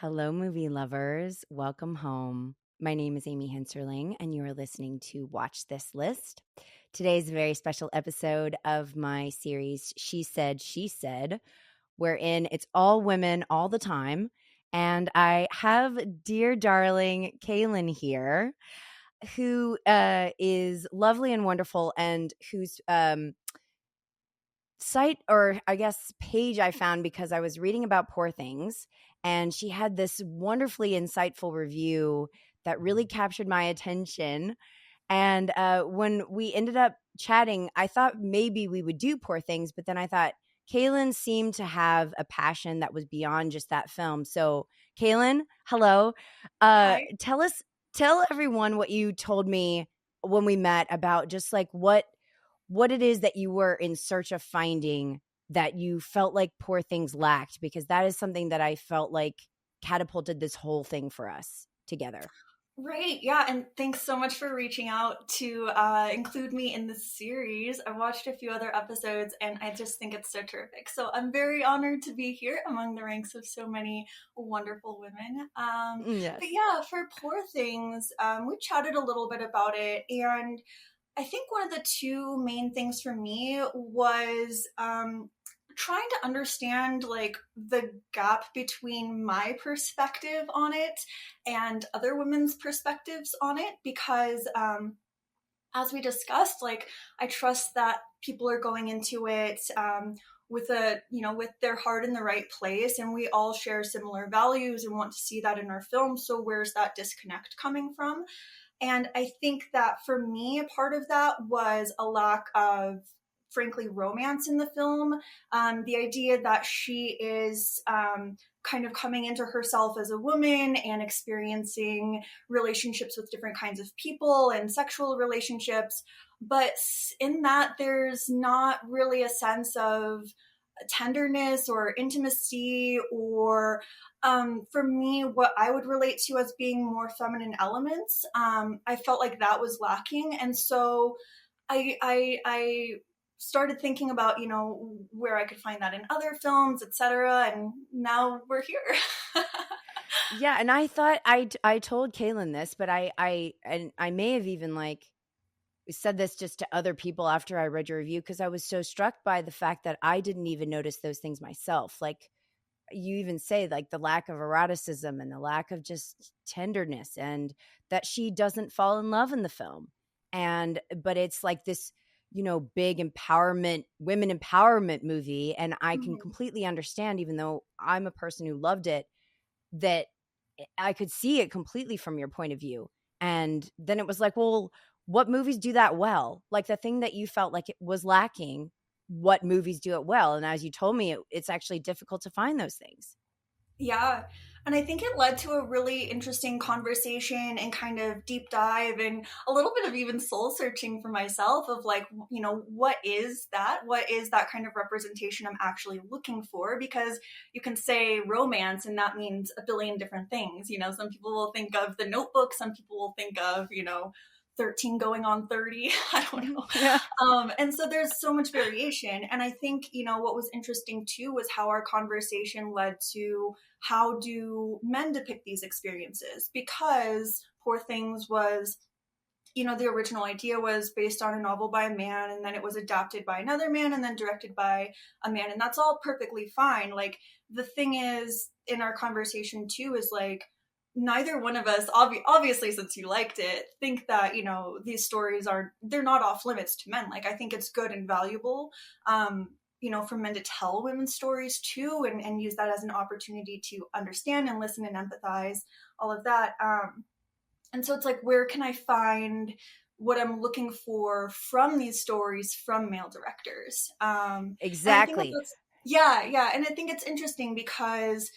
Hello, movie lovers. Welcome home. My name is Amy Henserling, and you are listening to Watch This List. Today's a very special episode of my series, She Said, She Said, wherein it's all women all the time. And I have dear darling Kaylyn here, who is lovely and wonderful, and whose site, or I guess page, I found because I was reading about Poor Things, and she had this wonderfully insightful review that really captured my attention. And when we ended up chatting, I thought maybe we would do Poor Things, but then I thought Kaylyn seemed to have a passion that was beyond just that film. So, Kaylyn, hello. Hi. Tell everyone what you told me when we met about just like what it is that you were in search of finding that you felt like Poor Things lacked, because that is something that I felt like catapulted this whole thing for us together. Right. Yeah. And thanks so much for reaching out to include me in this series. I watched a few other episodes and I just think it's so terrific. So I'm very honored to be here among the ranks of so many wonderful women. But Yes. yeah, for Poor Things, we chatted a little bit about it. And I think one of the two main things for me was trying to understand like the gap between my perspective on it and other women's perspectives on it because as we discussed, like I trust that people are going into it with with their heart in the right place, and we all share similar values and want to see that in our film. So where's that disconnect coming from? And I think that for me, a part of that was a lack of, frankly, romance in the film. The idea that she is kind of coming into herself as a woman and experiencing relationships with different kinds of people and sexual relationships. But in that, there's not really a sense of tenderness or intimacy or for me what I would relate to as being more feminine elements. I felt like that was lacking, and so I started thinking about where I could find that in other films, etc., and now we're here. Yeah, and I thought I told Kaylin this, but I may have even like said this just to other people after I read your review, because I was so struck by the fact that I didn't even notice those things myself. Like you even say, like the lack of eroticism and the lack of just tenderness, and that she doesn't fall in love in the film. And but it's like this, big empowerment, women empowerment movie, and I can Mhm. completely understand, even though I'm a person who loved it, that I could see it completely from your point of view. And then it was like, well, what movies do that well? Like the thing that you felt like it was lacking, what movies do it well? And as you told me, it's actually difficult to find those things. Yeah. And I think it led to a really interesting conversation and kind of deep dive and a little bit of even soul searching for myself of like, what is that? What is that kind of representation I'm actually looking for? Because you can say romance and that means a billion different things. Some people will think of The Notebook, some people will think of, 13 going on 30. I don't know. Yeah. And so there's so much variation. And I think, what was interesting too was how our conversation led to how do men depict these experiences? Because Poor Things was, the original idea was based on a novel by a man, and then it was adapted by another man, and then directed by a man. And that's all perfectly fine. Like, the thing is, in our conversation too, is like, neither one of us, obviously, since you liked it, think that, these stories they're not off limits to men. Like, I think it's good and valuable. For men to tell women's stories too, and use that as an opportunity to understand and listen and empathize, all of that. And so it's like, where can I find what I'm looking for from these stories from male directors? And I think that Exactly. that's, yeah, yeah. And I think it's interesting because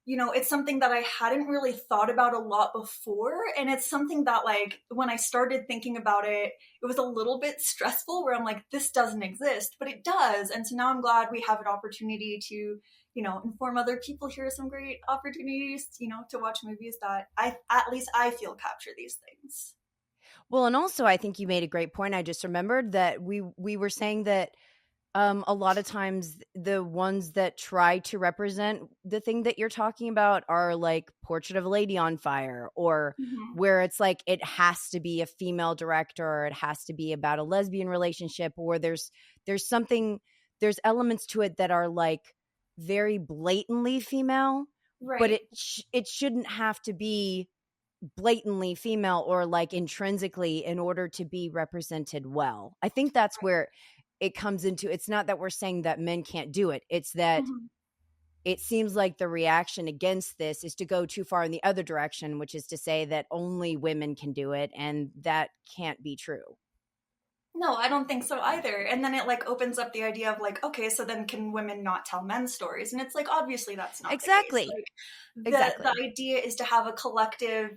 it's something that I hadn't really thought about a lot before. And it's something that, like, when I started thinking about it, it was a little bit stressful where I'm like, this doesn't exist, but it does. And so now I'm glad we have an opportunity to, inform other people. Here are some great opportunities, to watch movies that at least I feel capture these things. Well, and also I think you made a great point. I just remembered that we were saying that A lot of times the ones that try to represent the thing that you're talking about are like Portrait of a Lady on Fire, or Hmm. where it's like it has to be a female director, or it has to be about a lesbian relationship, or there's something, there's elements to it that are like very blatantly female, but Right. it shouldn't have to be blatantly female or like intrinsically in order to be represented well. I think that's where it comes into, it's not that we're saying that men can't do it. It's that Hmm. it seems like the reaction against this is to go too far in the other direction, which is to say that only women can do it, and that can't be true. No, I don't think so either. And then it like opens up the idea of like, okay, so then can women not tell men's stories? And it's like obviously that's not the case. Exactly. Like the Exactly. idea is to have a collective,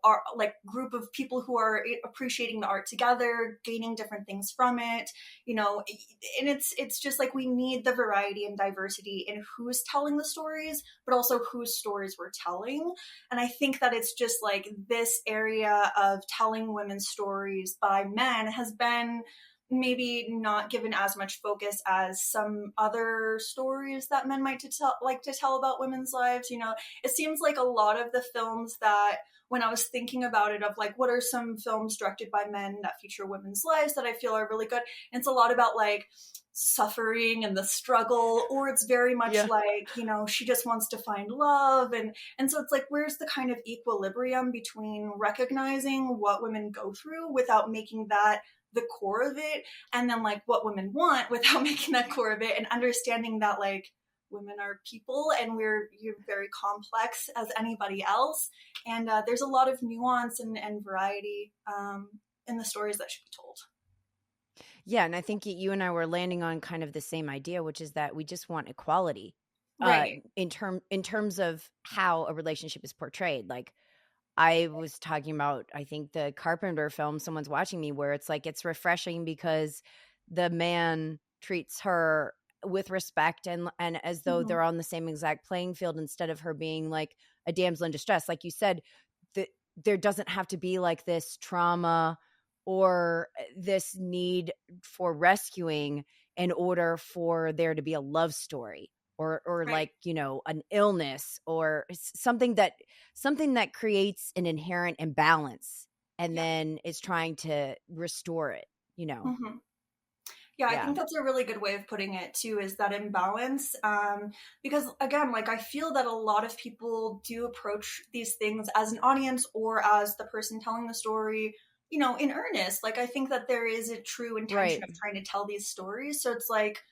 art, like group of people who are appreciating the art together, gaining different things from it, and it's just like we need the variety and diversity in who's telling the stories, but also whose stories we're telling. And I think that it's just like this area of telling women's stories by men has been maybe not given as much focus as some other stories that men might to tell, like to tell about women's lives. It seems like a lot of the films that, when I was thinking about it, of like what are some films directed by men that feature women's lives that I feel are really good, and it's a lot about like suffering and the struggle, or it's very much Yeah. like, she just wants to find love. And so it's like, where's the kind of equilibrium between recognizing what women go through without making that the core of it, and then like what women want without making that core of it, and understanding that like women are people and you're very complex as anybody else, and there's a lot of nuance and variety in the stories that should be told. Yeah, and I think you and I were landing on kind of the same idea, which is that we just want equality, Right. in terms of how a relationship is portrayed. Like I was talking about, I think the Carpenter film, Someone's Watching Me, where it's like it's refreshing because the man treats her with respect and as though Hmm. they're on the same exact playing field, instead of her being like a damsel in distress. Like you said, that there doesn't have to be like this trauma or this need for rescuing in order for there to be a love story, or Right. like, an illness or something that creates an inherent imbalance and Yeah. then is trying to restore it. Hmm. Yeah, I Yeah. think that's a really good way of putting it too, is that imbalance. Because again, like I feel that a lot of people do approach these things as an audience or as the person telling the story, in earnest. Like I think that there is a true intention Right. of trying to tell these stories. So it's like,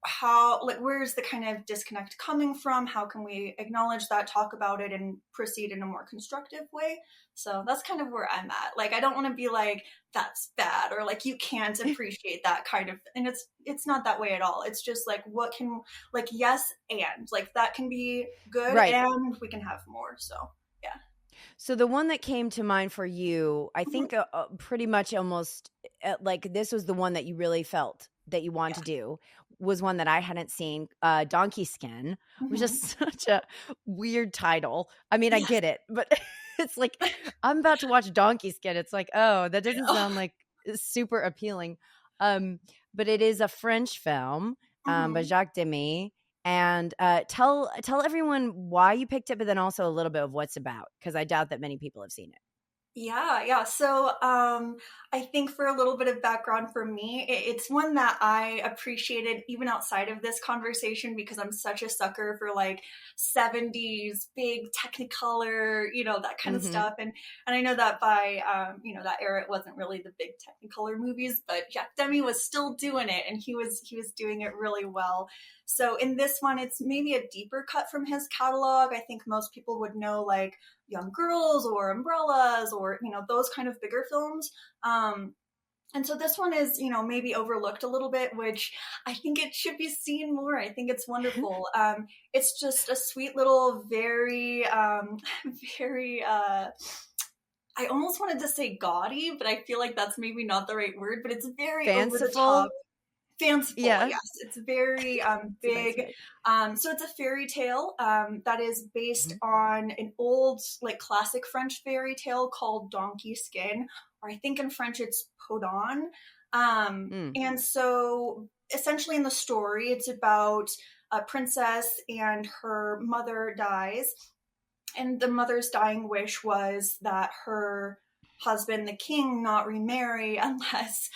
how, like, where's the kind of disconnect coming from? How can we acknowledge that, talk about it, and proceed in a more constructive way? So that's kind of where I'm at. Like I don't want to be like that's bad, or like you can't appreciate that kind of, and it's not that way at all. It's just like what can, like, yes, and like that can be good Right. and we can have more. So yeah. So the one that came to mind for you, I Hmm. think pretty much almost like this was the one that you really felt that you want Yeah. to do, was one that I hadn't seen, Donkey Skin, which is Hmm. such a weird title. I mean, I Yes. get it, but it's like I'm about to watch Donkey Skin. It's like, oh, that I doesn't know. sound like super appealing. Um, but it is a French film, by Hmm. Jacques Demy, and tell everyone why you picked it, but then also a little bit of what's about, because I doubt that many people have seen it. Yeah, yeah. So I think for a little bit of background for me, it's one that I appreciated even outside of this conversation because I'm such a sucker for like 70s big technicolor, that kind of Hmm. stuff. And I know that by that era it wasn't really the big technicolor movies, but Jack Demme was still doing it, and he was doing it really well. So in this one, it's maybe a deeper cut from his catalog. I think most people would know like Young Girls or Umbrellas or those kind of bigger films. And so this one is, maybe overlooked a little bit, which I think it should be seen more. I think it's wonderful. It's just a sweet little, very, very. I almost wanted to say gaudy, but I feel like that's maybe not the right word. But it's very over the top, Fanciful. fanciful. Yeah, Yes, it's very it's a nice big. way. So it's a fairy tale that is based Mhm. on an old, like, classic French fairy tale called Donkey Skin, or I think in French it's Podon. Mm. And so essentially in the story, it's about a princess and her mother dies, and the mother's dying wish was that her husband, the king, not remarry unless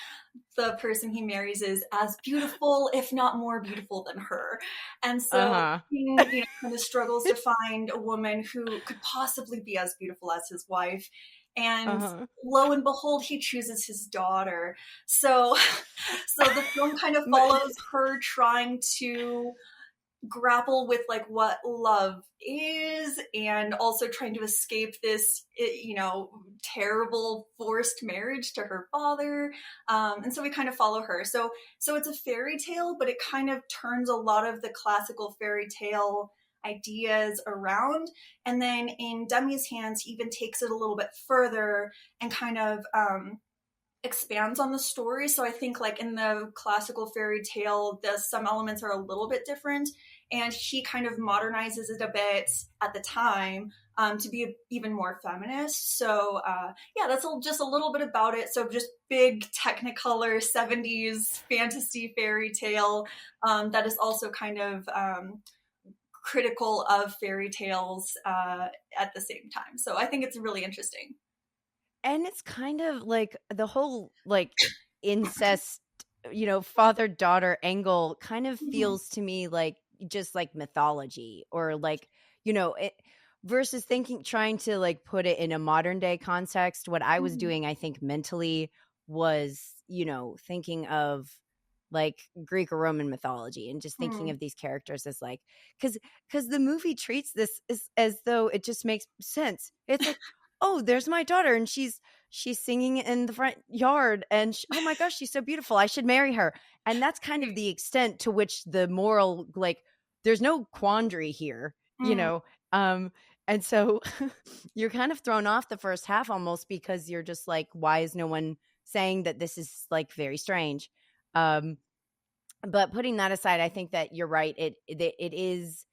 the person he marries is as beautiful, if not more beautiful than her. And so Uh-huh. King, kind of struggles to find a woman who could possibly be as beautiful as his wife. And Uh-huh. lo and behold, he chooses his daughter. So, so the film kind of But follows her trying to grapple with like what love is, and also trying to escape this terrible forced marriage to her father. And so we kind of follow her. So it's a fairy tale, but it kind of turns a lot of the classical fairy tale ideas around, and then in Demi's hands he even takes it a little bit further and kind of expands on the story. So I think like in the classical fairy tale, some elements are a little bit different, and he kind of modernizes it a bit at the time, to be even more feminist. So yeah, that's just a little bit about it. So just big Technicolor 70s fantasy fairy tale, that is also kind of critical of fairy tales at the same time. So I think it's really interesting. and it's kind of like the whole like incest, father daughter angle kind of Mm-hmm. feels to me like just like mythology, or like, it versus thinking trying to like put it in a modern day context. What I was Mm-hmm. doing, I think mentally, was, thinking of like Greek or Roman mythology, and just thinking Mm-hmm. of these characters as like, because the movie treats this as though it just makes sense. It's like, oh, there's my daughter, and she's singing in the front yard, and oh my gosh, she's so beautiful, I should marry her. And that's kind of the extent to which the moral, like, there's no quandary here, Mm-hmm. um and so you're kind of thrown off the first half almost, because you're just like, why is no one saying that this is like very strange? um but putting that aside, I think that you're right. It is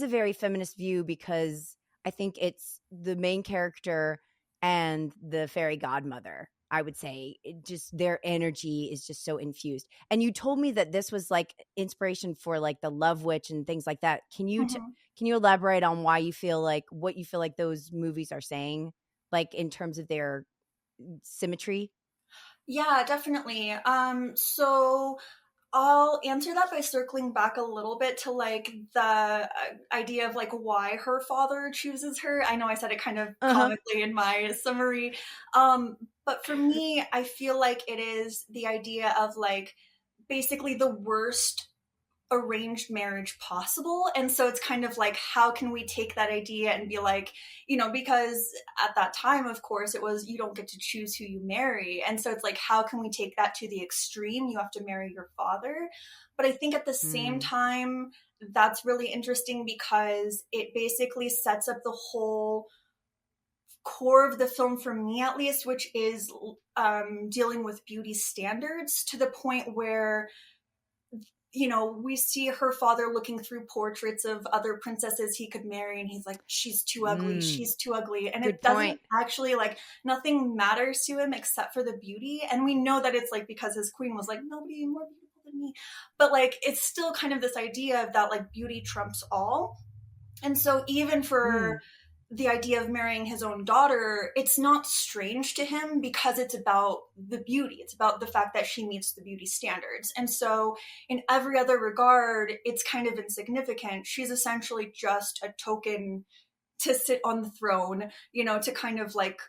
a very feminist view, because I think it's the main character and the fairy godmother. I would say just their energy is just so infused. And you told me that this was like inspiration for like the Love Witch and things like that. Mm-hmm. Can you elaborate on why you feel like what you feel like those movies are saying, like in terms of their symmetry? Yeah, definitely. So I'll answer that by circling back a little bit to like the idea of like why her father chooses her. I know I said it kind of Uh huh. comically in my summary. Um, but for me, I feel like it is the idea of like basically the worst arranged marriage possible. And so it's kind of like, how can we take that idea and be like, because at that time, of course, it was you don't get to choose who you marry. And so it's like, how can we take that to the extreme? You have to marry your father. But I think at the same Mm. time, that's really interesting because it basically sets up the whole core of the film for me at least, which is dealing with beauty standards to the point where we see her father looking through portraits of other princesses he could marry, and he's like, she's too ugly, Mm. she's too ugly. And it Good doesn't point. actually, like, nothing matters to him except for the beauty. And we know that it's like because his queen was like, nobody more beautiful than me. But like, it's still kind of this idea of that, like, beauty trumps all. And so even for Mm. the idea of marrying his own daughter, it's not strange to him because it's about the beauty. It's about the fact that she meets the beauty standards. And so, in every other regard, it's kind of insignificant. She's essentially just a token to sit on the throne, to kind of like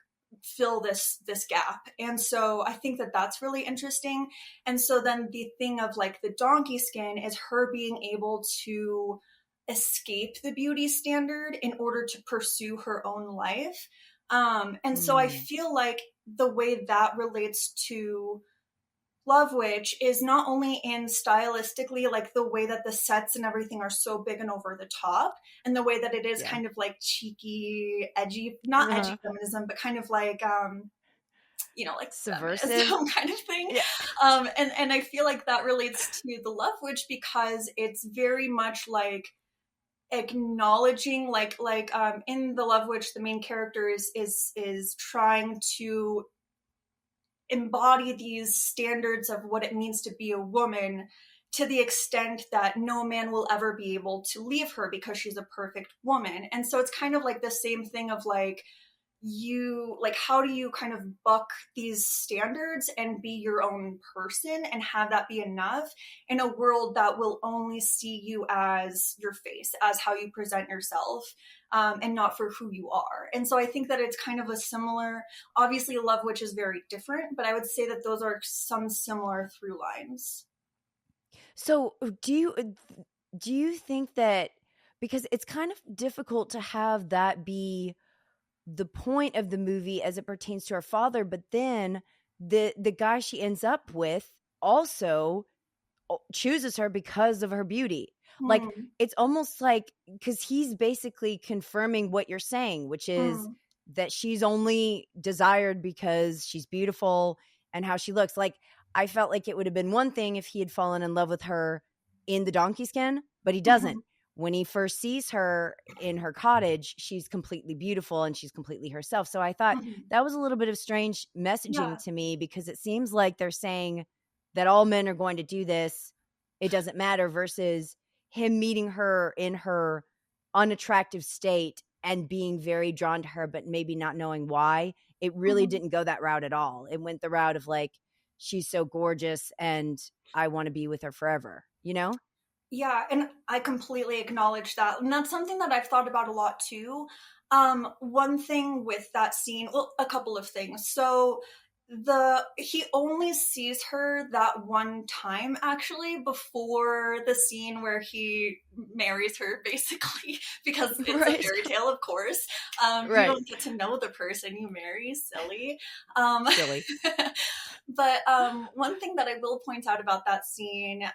fill this gap. And so I think that that's really interesting. And so then the thing of like the donkey skin is her being able to escape the beauty standard in order to pursue her own life. And so I Mm. feel like the way that relates to Love Witch is not only in stylistically, like the way that the sets and everything are so big and over the top, and the way that it is Yeah. kind of like cheeky, edgy, not edgy Uh-huh. feminism, but kind of like Subversive. feminism kind of thing. Yeah. And I feel like that relates to the Love Witch because it's very much like acknowledging in the Love Witch the main character is trying to embody these standards of what it means to be a woman to the extent that no man will ever be able to leave her because she's a perfect woman. And so it's kind of like the same thing of like, you like, how do you kind of buck these standards and be your own person and have that be enough in a world that will only see you as your face, as how you present yourself, and not for who you are. And so I think that it's kind of a similar, obviously Love Witch is very different, but I would say that those are some similar through lines. So, do you think that, because it's kind of difficult to have that be the point of the movie as it pertains to her father, but then the guy she ends up with also chooses her because of her beauty. Like, Hmm. it's almost like, because he's basically confirming what you're saying, which is Hmm. that she's only desired because she's beautiful and how she looks. Like, I felt like it would have been one thing if he had fallen in love with her in the donkey skin, but he doesn't. Hmm. When he first sees her in her cottage, she's completely beautiful and she's completely herself. So I thought Hmm. that was a little bit of strange messaging Yeah. to me, because it seems like they're saying that all men are going to do this. It doesn't matter, versus him meeting her in her unattractive state and being very drawn to her, but maybe not knowing why. It really Hmm. didn't go that route at all. It went the route of like, she's so gorgeous and I want to be with her forever, you know? Yeah, and I completely acknowledge that. And that's something that I've thought about a lot too. One thing with that scene, well, a couple of things. So he only sees her that one time actually before the scene where he marries her basically because it's a Right. fairy tale, of course. You Right. don't get to know the person you marry, silly. Um, Silly. but one thing that I will point out about that scene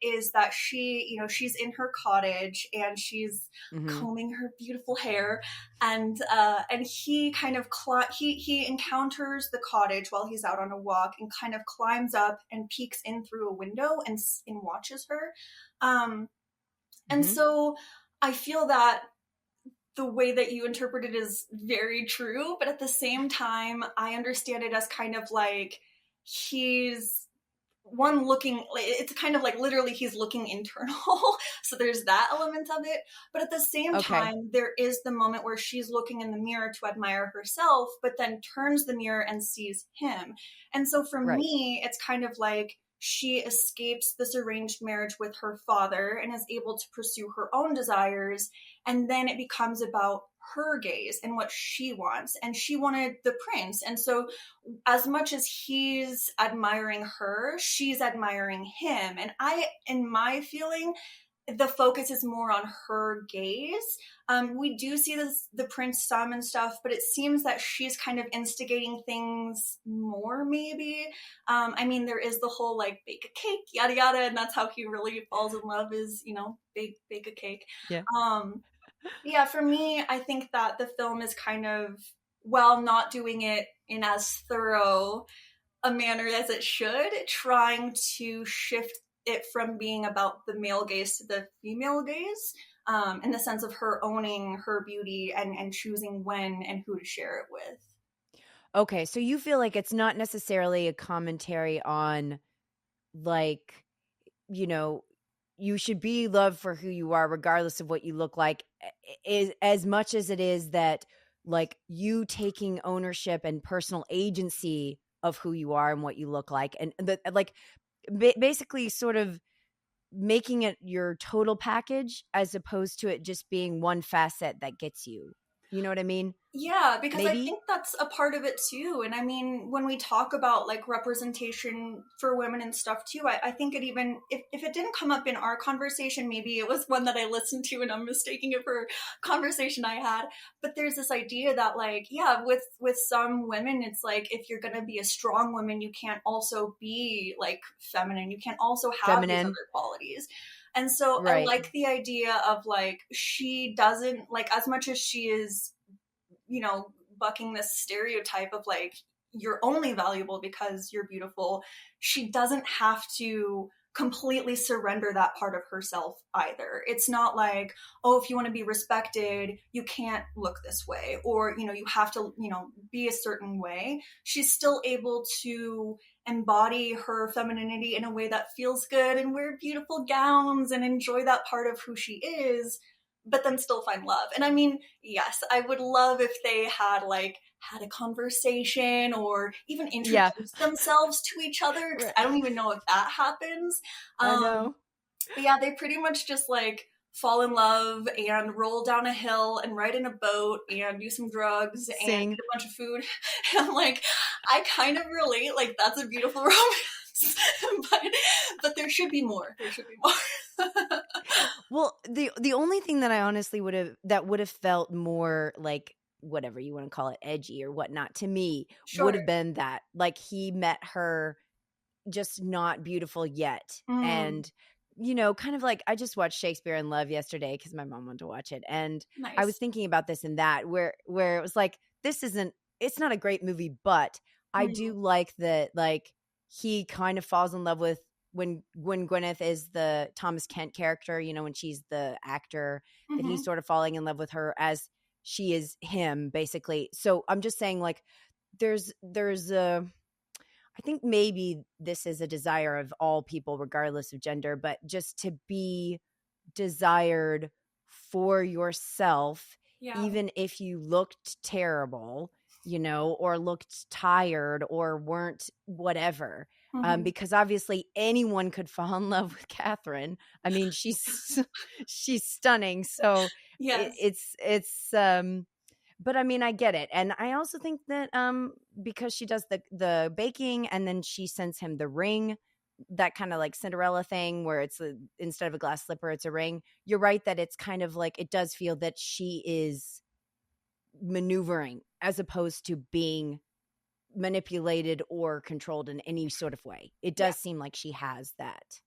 is that she's in her cottage and she's Mhm. combing her beautiful hair, and he kind of he encounters the cottage while he's out on a walk and kind of climbs up and peeks in through a window and watches her. Um, and Mhm. so I feel that the way that you interpret it is very true, but at the same time, I understand it as kind of like he's one looking, it's kind of like literally he's looking internal. So there's that element of it, but at the same Okay. time there is the moment where she's looking in the mirror to admire herself but then turns the mirror and sees him. And so for Right. me it's kind of like she escapes this arranged marriage with her father and is able to pursue her own desires, and then it becomes about her gaze and what she wants, and she wanted the prince. And so as much as he's admiring her, she's admiring him. And in my feeling, the focus is more on her gaze. We do see the prince some and stuff, but it seems that she's kind of instigating things more, maybe. I mean, there is the whole like bake a cake, yada yada, and that's how he really falls in love is, bake a cake. Yeah. Um, yeah, for me, I think that the film is kind of, while not doing it in as thorough a manner as it should, trying to shift it from being about the male gaze to the female gaze, in the sense of her owning her beauty and choosing when and who to share it with. Okay, so you feel like it's not necessarily a commentary on, like, you know, you should be loved for who you are regardless of what you look like, is as much as it is that, like, you taking ownership and personal agency of who you are and what you look like, and the like, basically sort of making it your total package as opposed to it just being one facet that gets you. You know what I mean? Yeah, because I Maybe? think that's a part of it too. And I mean, when we talk about like representation for women and stuff too, I think it even, if it didn't come up in our conversation, maybe it was one that I listened to and I'm mistaking it for a conversation I had. But there's this idea that like, yeah, with some women, it's like if you're gonna be a strong woman, you can't also be like feminine. You can't also have these Feminine? other qualities. And so I Right. like the idea of like she doesn't like, as much as she is, bucking this stereotype of like you're only valuable because you're beautiful, she doesn't have to completely surrender that part of herself either. It's not like, oh, if you want to be respected, you can't look this way, or, you know, you have to, you know, be a certain way. She's still able to embody her femininity in a way that feels good and wear beautiful gowns and enjoy that part of who she is, but then still find love. And I mean, yes, I would love if they had like had a conversation or even Yeah. introduced themselves to each other, because Right. I don't even know if that happens. I Um, know. but yeah, they pretty much just like fall in love and roll down a hill and ride in a boat and do some drugs and eat Sing. a bunch of food. And like, I kind of relate, like that's a beautiful romance. but but there should be more. There should be more. Well, the only thing that I honestly would have felt more like whatever you want to call it, edgy or whatnot to me would Sure. have been that like he met her just not beautiful yet. Mm, And, you know, kind of like I just watched Shakespeare in Love yesterday because my mom wanted to watch it. And I was nice. thinking about this and that, where it was like, this isn't, it's not a great movie, but I do Mm, like that, like, he kind of falls in love with when Gwyneth is the Thomas Kent character, you know, when she's the actor, that he's mm-hmm. sort of falling in love with her as she is him, basically. So I'm just saying, like, there's a I think maybe this is a desire of all people, regardless of gender, but just to be desired for yourself, Yeah. even if you looked terrible, you know, or looked tired or weren't whatever. Mm-hmm. Because obviously anyone could fall in love with Catherine. I mean, she's stunning. So Yes. it's but I mean, I get it. And I also think that because she does the baking and then she sends him the ring, that kind of like Cinderella thing where it's instead of a glass slipper, it's a ring. You're right that it's kind of like it does feel that she is maneuvering as opposed to being manipulated or controlled in any sort of way. It Yeah. does seem like she has that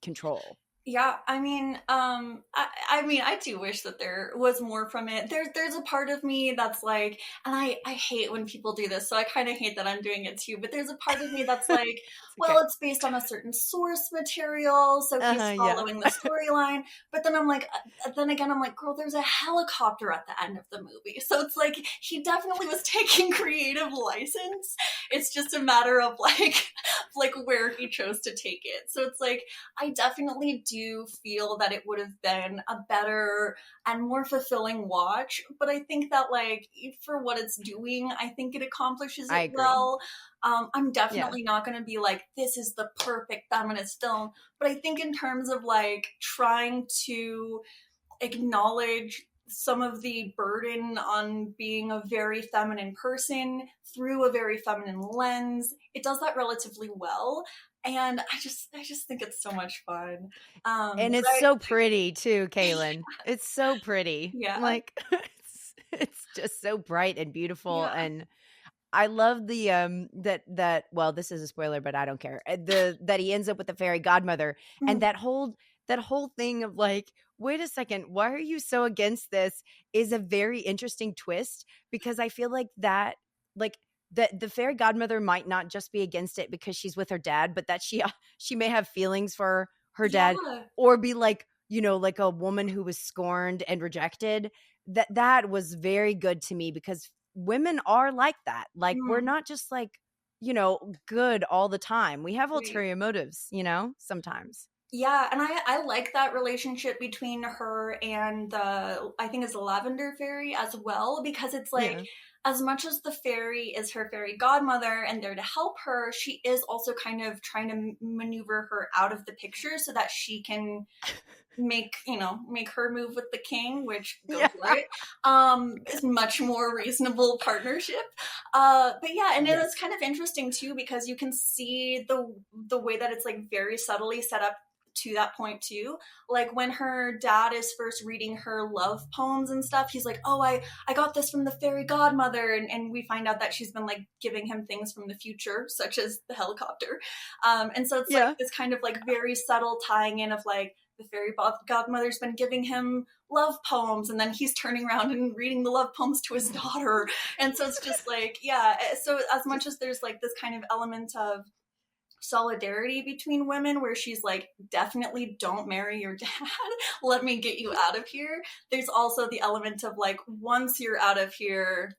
control. Yeah, I mean, I mean, I do wish that there was more from it. There's a part of me that's like, and I hate when people do this, so I kind of hate that I'm doing it too. But there's a part of me that's like, It's well, okay. it's based on a certain source material, so he's Yeah. following the storyline. But then I'm like, then again, I'm like, girl, there's a helicopter at the end of the movie, so it's like he definitely was taking creative license. It's just a matter of like where he chose to take it. So it's like I definitely do feel that it would have been a better and more fulfilling watch. But I think that, like, for what it's doing, I think it accomplishes I it agree. well. I'm Yeah. definitely not going to be like, this is the perfect feminist film. But I think, in terms of like trying to acknowledge some of the burden on being a very feminine person through a very feminine lens, it does that relatively well. And I just think it's so much fun. And But it's I so pretty too, Kaylin. It's so pretty. yeah, Like it's just so bright and beautiful, yeah. and I love the that well, this is a spoiler, but I don't care. The that he ends up with the fairy godmother and Mm, that whole thing of like, wait a second, why are you so against this is a very interesting twist because I feel like that the fairy godmother might not just be against it because she's with her dad, but that she may have feelings for her dad yeah. or be like, you know, like a woman who was scorned and rejected. That was very good to me because women are like that. Like we're Mm, not just like, you know, good all the time. We have right. ulterior motives, you know, sometimes. Yeah, and I like that relationship between her and the, I think it's the Lavender Fairy as well, because it's like, Yeah. as much as the fairy is her fairy godmother and there to help her, she is also kind of trying to maneuver her out of the picture so that she can make her move with the king, which go Yeah. for it. Is much more reasonable partnership. But yeah, and it is Yes. kind of interesting too because you can see the way that it's like very subtly set up to that point too. Like when her dad is first reading her love poems and stuff, he's like, oh, I got this from the fairy godmother, and we find out that she's been like giving him things from the future, such as the helicopter. And so it's like Yeah. this kind of like very subtle tying in of like the fairy godmother's been giving him love poems, and then he's turning around and reading the love poems to his daughter. And so it's just like, yeah, so as much as there's like this kind of element of solidarity between women where she's like, definitely don't marry your dad. Let me get you out of here. There's also the element of like, once you're out of here,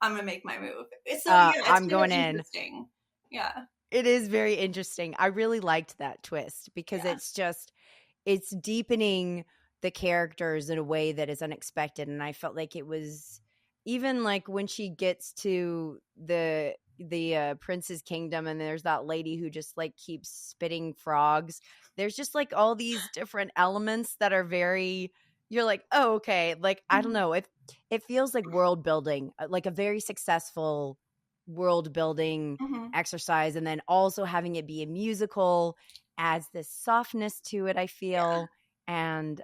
I'm gonna make my move. So yeah, it's I'm kind of going in. interesting. Yeah. It is very interesting. I really liked that twist because Yeah. it's deepening the characters in a way that is unexpected, and I felt like it was even like when she gets to the prince's kingdom and there's that lady who just like keeps spitting frogs. There's just like all these different elements that are very, you're like, oh, okay, like I don't Mhm. know, it feels like world building, like a very successful world building Mhm. exercise, and then also having it be a musical adds this softness to it, I Yeah. feel, and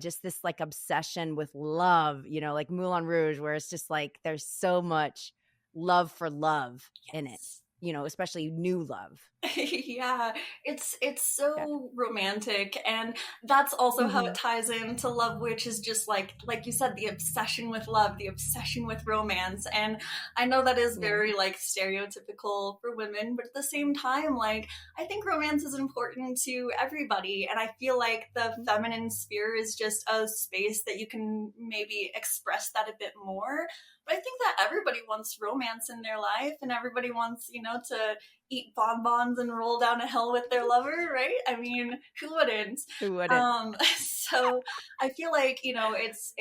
just this like obsession with love, like Moulin Rouge, where it's just like there's so much love for love in it, Yes. especially new love. Yeah, it's Yeah. so romantic, and that's also how it Hmm. ties into love, which is just like you said, the obsession with love, the obsession with romance. And I know that is Yeah. very like stereotypical for women, but at the same time, like I think romance is important to everybody, and I feel like the feminine sphere is just a space that you can maybe express that a bit more. But I think that everybody wants romance in their life, and everybody wants, to eat bonbons and roll down a hill with their lover, right? I mean, who wouldn't? Who wouldn't? So I feel like it's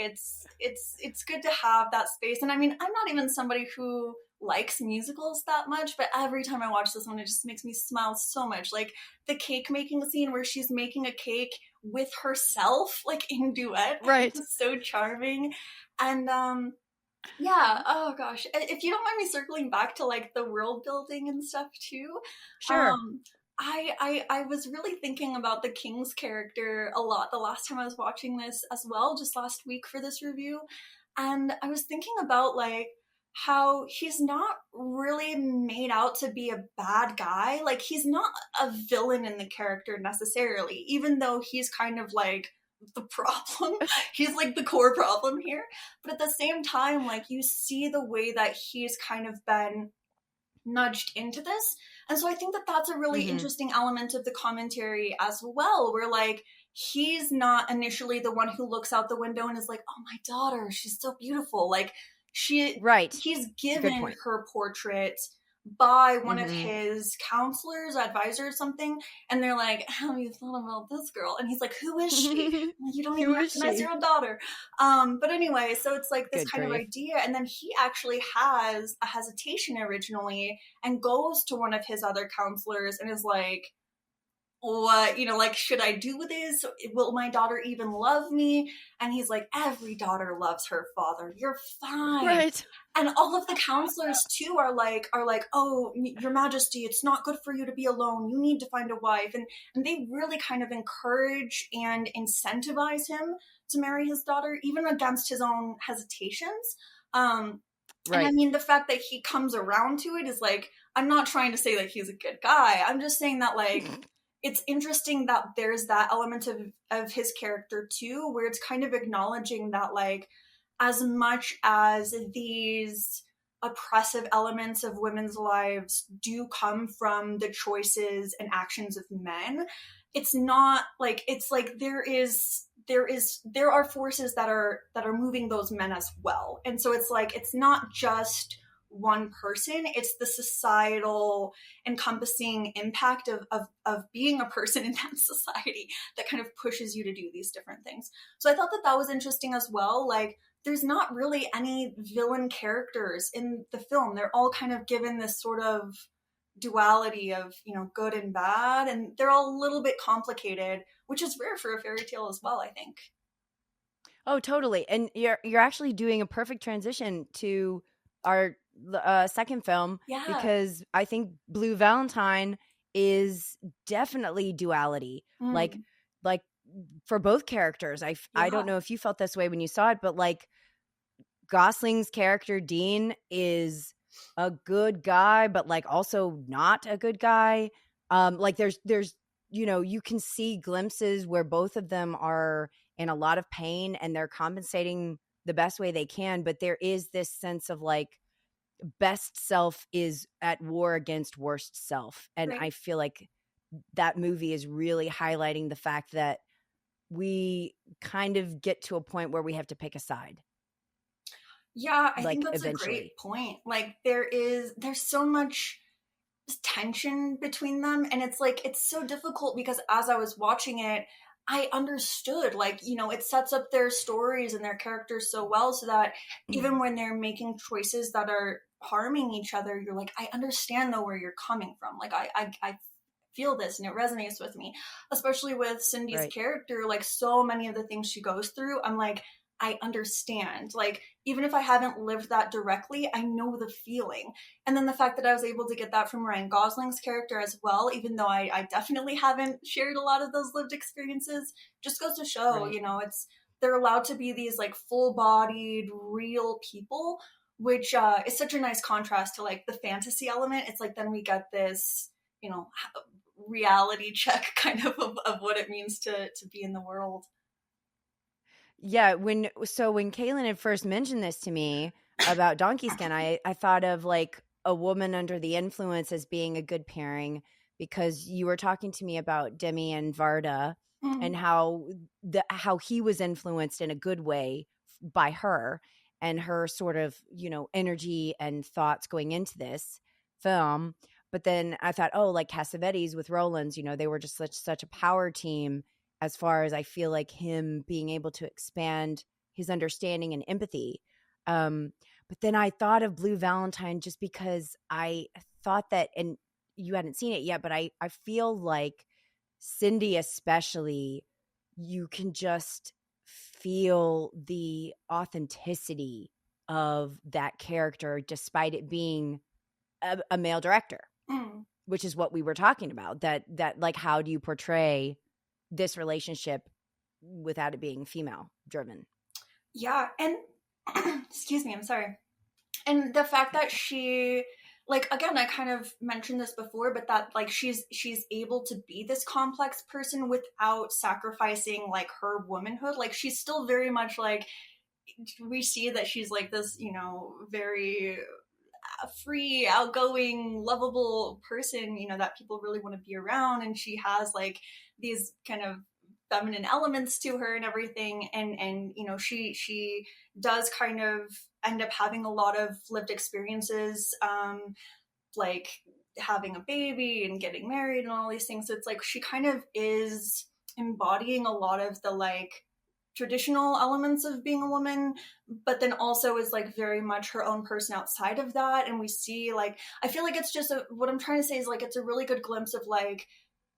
good to have that space. And I mean, I'm not even somebody who likes musicals that much, but every time I watch this one, it just makes me smile so much. Like the cake making scene where she's making a cake with herself, like in duet, Right. it's so charming. And yeah, oh gosh. If you don't mind me circling back to like the world building and stuff too, Sure. um I was really thinking about the King's character a lot the last time I was watching this as well, just last week for this review. And I was thinking about like how he's not really made out to be a bad guy. Like he's not a villain in the character necessarily, even though he's kind of like the problem. He's like the core problem here. But at the same time, like you see the way that he's kind of been nudged into this. And so I think that that's a really Hmm. interesting element of the commentary as well, where like he's not initially the one who looks out the window and is like, "Oh, my daughter, she's so beautiful." Like Right. he's Good given point. her portrait by one of Hmm. his counselors, advisors, something, and they're like, "Have you thought about this girl?" And he's like, "Who is she?" Like, you don't even Who is recognize she? your own daughter. But anyway, so it's like this Good kind of grief. idea, and then he actually has a hesitation originally and goes to one of his other counselors and is like, what, like, should I do this? Will my daughter even love me? And he's like, every daughter loves her father. You're fine. Right. And all of the counselors too are like, oh, your majesty, it's not good for you to be alone. You need to find a wife. And they really kind of encourage and incentivize him to marry his daughter, even against his own hesitations. And I Right. mean, the fact that he comes around to it is like, I'm not trying to say that he's a good guy. I'm just saying that like it's interesting that there's that element of his character too, where it's kind of acknowledging that like as much as these oppressive elements of women's lives do come from the choices and actions of men, it's not like, it's like there are forces that are moving those men as well. And so it's like it's not just one person, it's the societal encompassing impact of being a person in that society that kind of pushes you to do these different things. So I thought that that was interesting as well. Like there's not really any villain characters in the film. They're all kind of given this sort of duality of, good and bad, and they're all a little bit complicated, which is rare for a fairy tale as well, I think. Oh, totally. And you're actually doing a perfect transition to our second film, Yeah. because I think Blue Valentine is definitely duality. Like Mm. like for both characters. I don't Yeah. know if you felt this way when you saw it, but like Gosling's character Dean is a good guy, but like also not a good guy. Like there's you can see glimpses where both of them are in a lot of pain and they're compensating the best way they can, but there is this sense of like best self is at war against worst self. And Right. I feel like that movie is really highlighting the fact that we kind of get to a point where we have to pick a side, Yeah, I think like that's a eventually. great point. Like there's so much tension between them, and it's like it's so difficult because as I was watching it, I understood, like, it sets up their stories and their characters so well, so that even when they're making choices that are harming each other, you're like, I understand though where you're coming from. Like I feel this and it resonates with me, especially with Cindy's Right. character. Like, so many of the things she goes through, I'm like, I understand. Like, even if I haven't lived that directly, I know the feeling. And then the fact that I was able to get that from Ryan Gosling's character as well, even though I definitely haven't shared a lot of those lived experiences, just goes to show, Right. it's they're allowed to be these like full-bodied, real people, which is such a nice contrast to like the fantasy element. It's like then we get this, you know, reality check kind of what it means to be in the world. Yeah, when Kaylin had first mentioned this to me about Donkey Skin, I thought of like a woman under the influence as being a good pairing, because you were talking to me about Demi and Varda and Mm, how he was influenced in a good way by her and her sort of, energy and thoughts going into this film. But then I thought, oh, like Cassavetes with Rollins, they were just such a power team, as far as I feel like him being able to expand his understanding and empathy. But then I thought of Blue Valentine just because I thought that, and you hadn't seen it yet, but I feel like Cindy, especially, you can just feel the authenticity of that character despite it being a male director, mm. which is what we were talking about, that like, how do you portray this relationship without it being female driven? Yeah, and excuse me, I'm sorry. And the fact that she, like, again, I kind of mentioned this before, but that like she's able to be this complex person without sacrificing like her womanhood. Like, she's still very much like, we see that she's like this, very free, outgoing, lovable person, that people really want to be around. And she has like these kind of feminine elements to her and everything. And she does kind of end up having a lot of lived experiences, like having a baby and getting married and all these things. So it's like she kind of is embodying a lot of the like traditional elements of being a woman, but then also is like very much her own person outside of that. And we see, like, I feel like it's just what I'm trying to say is like it's a really good glimpse of like,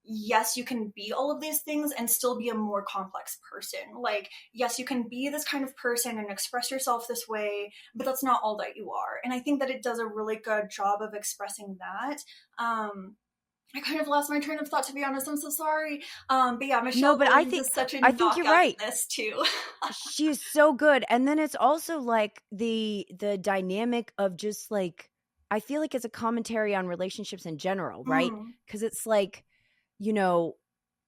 yes, you can be all of these things and still be a more complex person. Like, yes, you can be this kind of person and express yourself this way, but that's not all that you are. And I think that it does a really good job of expressing that. I kind of lost my train of thought, to be honest. I'm so sorry. But yeah, No, Michelle but Williams is such a I think you're knockout right. in this too. She's so good. And then it's also like the dynamic of just like, I feel like it's a commentary on relationships in general, right? Mm, Because it's like, you know,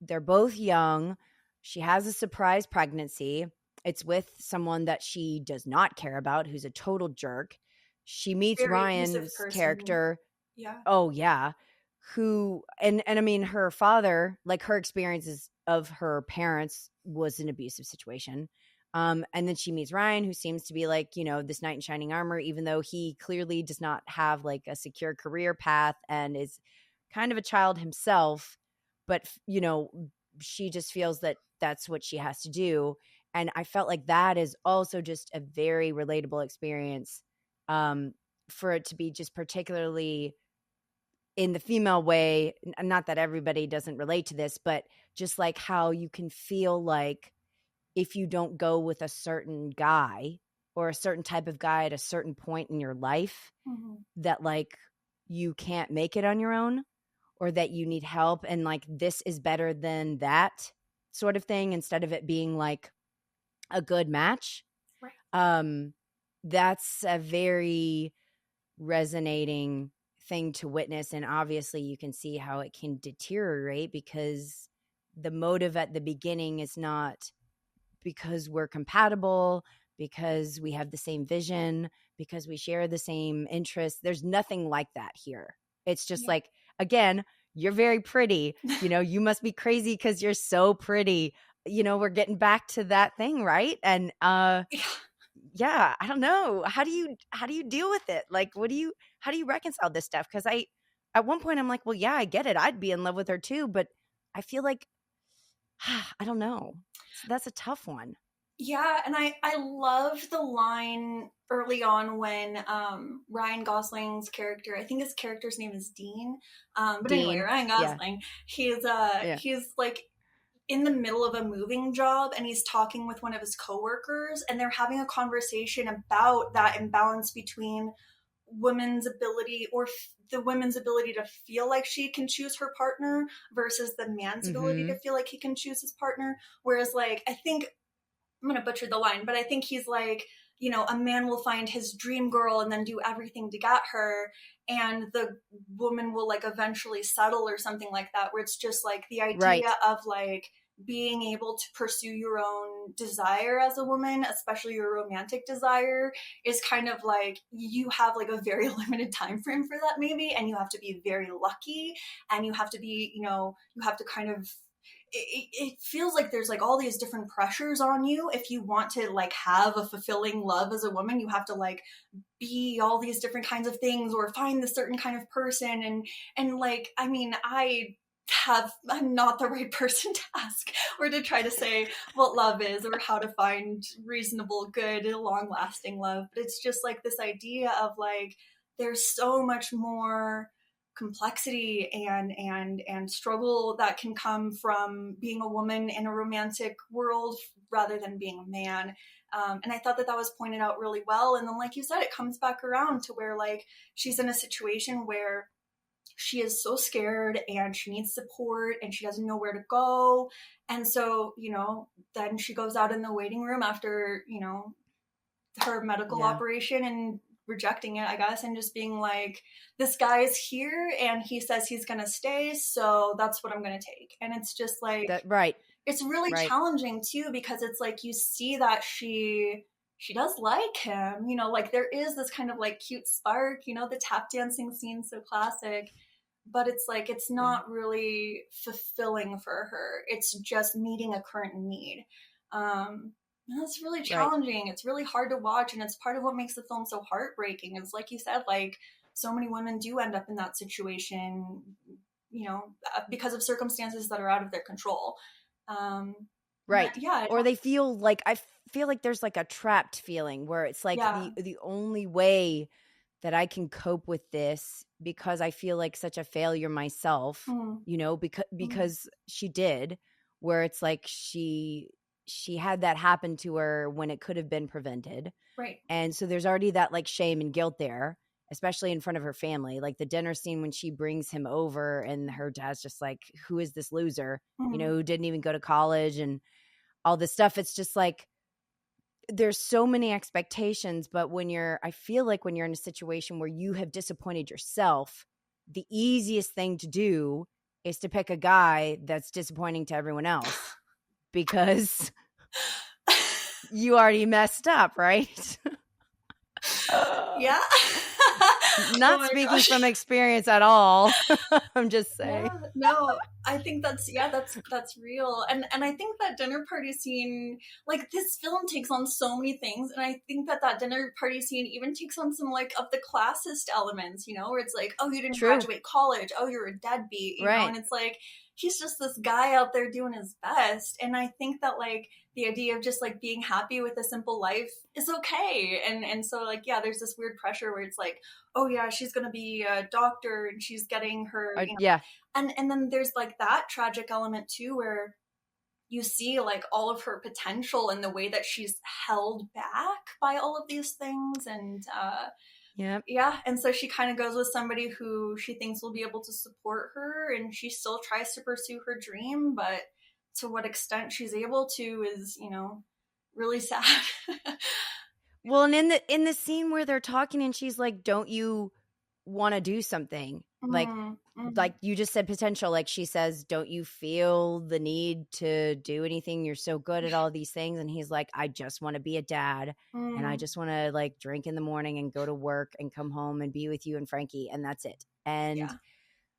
they're both young. She has a surprise pregnancy. It's with someone that she does not care about, who's a total jerk. She meets very abusive Ryan's person. character. Yeah. Oh yeah. Who, and I mean, her father, like, her experiences of her parents was an abusive situation. And then she meets Ryan, who seems to be like, this knight in shining armor, even though he clearly does not have like a secure career path and is kind of a child himself. But, she just feels that that's what she has to do. And I felt like that is also just a very relatable experience, um, for it to be just particularly in the female way. Not that everybody doesn't relate to this, but just like how you can feel like if you don't go with a certain guy or a certain type of guy at a certain point in your life, Mm-hmm. that like you can't make it on your own, or that you need help, and like this is better than that sort of thing, instead of it being like a good match. Right. um that's a very resonating thing to witness. And obviously you can see how it can deteriorate, because the motive at the beginning is not because we're compatible, because we have the same vision, because we share the same interests. There's nothing like that here. It's just Yeah. like, again, you're very pretty. You must be crazy because you're so pretty. We're getting back to that thing, right? And Yeah. yeah, I don't know. How do you deal with it? Like, how do you reconcile this stuff? Because at one point I'm like, well, yeah, I get it. I'd be in love with her too, but I feel like I don't know. That's a tough one. Yeah, and I love the line early on when Ryan Gosling's character, I think his character's name is Dean. But anyway, Dean. Ryan Yeah. Gosling, Yeah. he's like in the middle of a moving job and he's talking with one of his coworkers and they're having a conversation about that imbalance between women's ability the women's ability to feel like she can choose her partner versus the man's ability to Mhm. feel like he can choose his partner. Whereas, like, I think I'm going to butcher the line, but I think he's like, a man will find his dream girl and then do everything to get her. And the woman will like eventually settle or something like that, where it's just like the idea Right. of like being able to pursue your own desire as a woman, especially your romantic desire, is kind of like you have like a very limited time frame for that maybe, and you have to be very lucky, and you have to be, you have to kind of it feels like there's like all these different pressures on you. If you want to like have a fulfilling love as a woman, you have to like be all these different kinds of things or find the certain kind of person. And like, I mean, I'm not the right person to ask or to try to say what love is or how to find reasonable, good, long lasting love. But it's just like this idea of like there's so much more complexity and struggle that can come from being a woman in a romantic world rather than being a man. And I thought that was pointed out really well. And then, like you said, it comes back around to where like she's in a situation where she is so scared and she needs support and she doesn't know where to go. And so, then she goes out in the waiting room after, her medical Yeah. operation and rejecting it, I guess, and just being like, this guy is here and he says he's going to stay. So that's what I'm going to take. And it's just like, That right. it's really Right. challenging too, because it's like you see that she does like him, like there is this kind of like cute spark, the tap dancing scene, so classic, but it's like it's Yeah. not really fulfilling for her. It's just meeting a current need. And that's really Right. challenging. It's really hard to watch, and it's part of what makes the film so heartbreaking. It's like you said, like so many women do end up in that situation, because of circumstances that are out of their control. Um, Right. yeah, I Or don't, they feel like I feel like there's like a trapped feeling where it's like yeah, the only way that I can cope with this, because I feel like such a failure myself, mm, because mm, she did, where it's like she had that happen to her when it could have been prevented. right, And so there's already that like shame and guilt there, especially in front of her family. Like the dinner scene when she brings him over and her dad's just like, who is this loser, mm, who didn't even go to college and all this stuff. It's just like there's so many expectations, but I feel like when you're in a situation where you have disappointed yourself, the easiest thing to do is to pick a guy that's disappointing to everyone else because you already messed up, right? yeah. Oh Not my speaking gosh. from experience at all. I'm just saying. Yeah, no, I think that's real. And I think that dinner party scene, like this film takes on so many things, and I think that dinner party scene even takes on some like of the classist elements, where it's like, oh, you didn't True. graduate college, oh, you're a deadbeat, Right. and it's like he's just this guy out there doing his best. And I think that like the idea of just like being happy with a simple life is okay. And so like yeah, there's this weird pressure where it's like, oh yeah, she's gonna be a doctor and she's getting her, Yeah. and then there's like that tragic element too where you see like all of her potential in the way that she's held back by all of these things. And Yep. yeah, and so she kind of goes with somebody who she thinks will be able to support her, and she still tries to pursue her dream, but to what extent she's able to is, really sad. Well, and in the scene where they're talking and she's like, "Don't you want to do something?" Like Mm, mm, like you just said potential, like she says, "Don't you feel the need to do anything? You're so good at all these things." And he's like, "I just want to be a dad and I mm, just want to like drink in the morning and go to work and come home and be with you and Frankie and that's it." And yeah.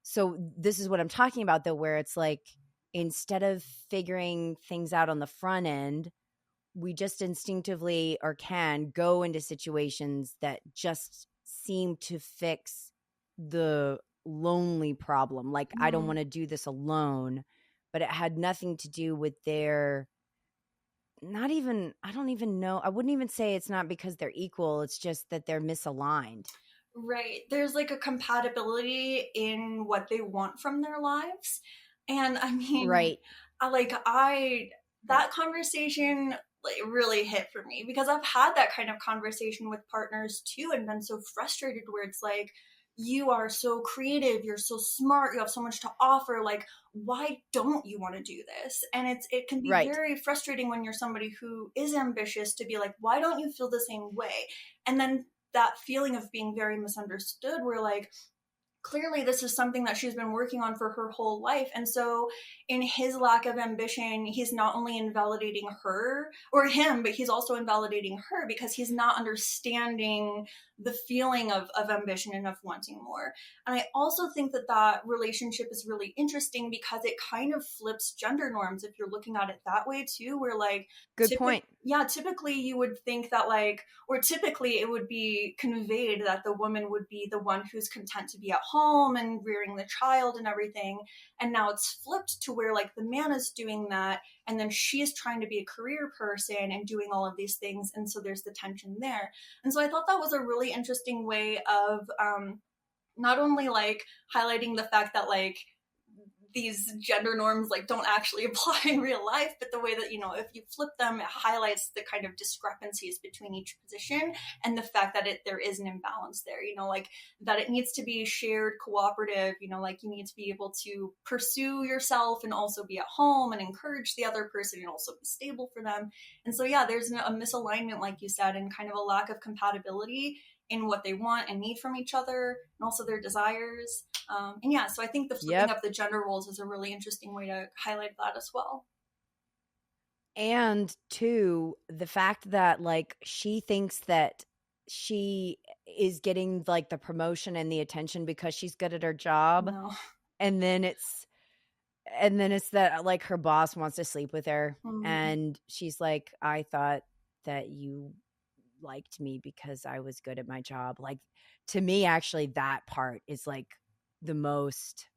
so this is what I'm talking about though, where it's like instead of figuring things out on the front end, we just instinctively or can go into situations that just seem to fix the lonely problem. Like, I don't Mm. want to do this alone, but it had nothing to do with their not even, I don't even know. I wouldn't even say it's not because they're equal. It's just that they're misaligned. Right. There's like a compatibility in what they want from their lives. And I mean, Right. I Right. that conversation like really hit for me because I've had that kind of conversation with partners too and been so frustrated where it's like you are so creative, you're so smart, you have so much to offer, like why don't you want to do this? And it can be Right. very frustrating when you're somebody who is ambitious to be like, why don't you feel the same way? And then that feeling of being very misunderstood where like clearly this is something that she's been working on for her whole life. And so in his lack of ambition, he's not only invalidating her or him, but he's also invalidating her because he's not understanding the feeling of ambition and of wanting more. And I also think that that relationship is really interesting because it kind of flips gender norms if you're looking at it that way too, where like Good point. typically you would think that like or typically it would be conveyed that the woman would be the one who's content to be at home and rearing the child and everything. And now it's flipped to where like the man is doing that and then she's trying to be a career person and doing all of these things. And so there's the tension there. And so I thought that was a really interesting way of not only like highlighting the fact that like these gender norms like don't actually apply in real life, but the way that, you know, if you flip them, it highlights the kind of discrepancies between each position and the fact that there is an imbalance there, you know, like that it needs to be shared, cooperative, you know, like you need to be able to pursue yourself and also be at home and encourage the other person and also be stable for them. And so yeah, there's a misalignment, like you said, and kind of a lack of compatibility in what they want and need from each other and also their desires. And yeah, so I think the flipping Yep. up the gender roles is a really interesting way to highlight that as well. And two, the fact that like she thinks that she is getting like the promotion and the attention because she's good at her job. No. And then it's that like her boss wants to sleep with her Mm, and she's like, "I thought that you liked me because I was good at my job." Like to me actually that part is like the most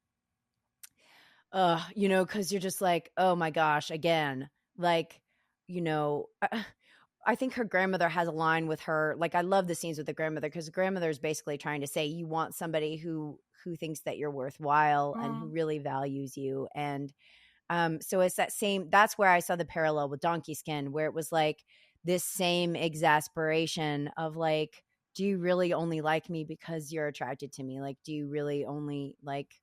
you know, cuz you're just like, "Oh my gosh, again." Like, you know, I think her grandmother has a line with her. Like I love the scenes with the grandmother because the grandmother is basically trying to say you want somebody who thinks that you're worthwhile and who mm, really values you. And so it's that same, that's where I saw the parallel with Donkey Skin, where it was like this same exasperation of like, do you really only like me because you're attracted to me? Like, do you really only like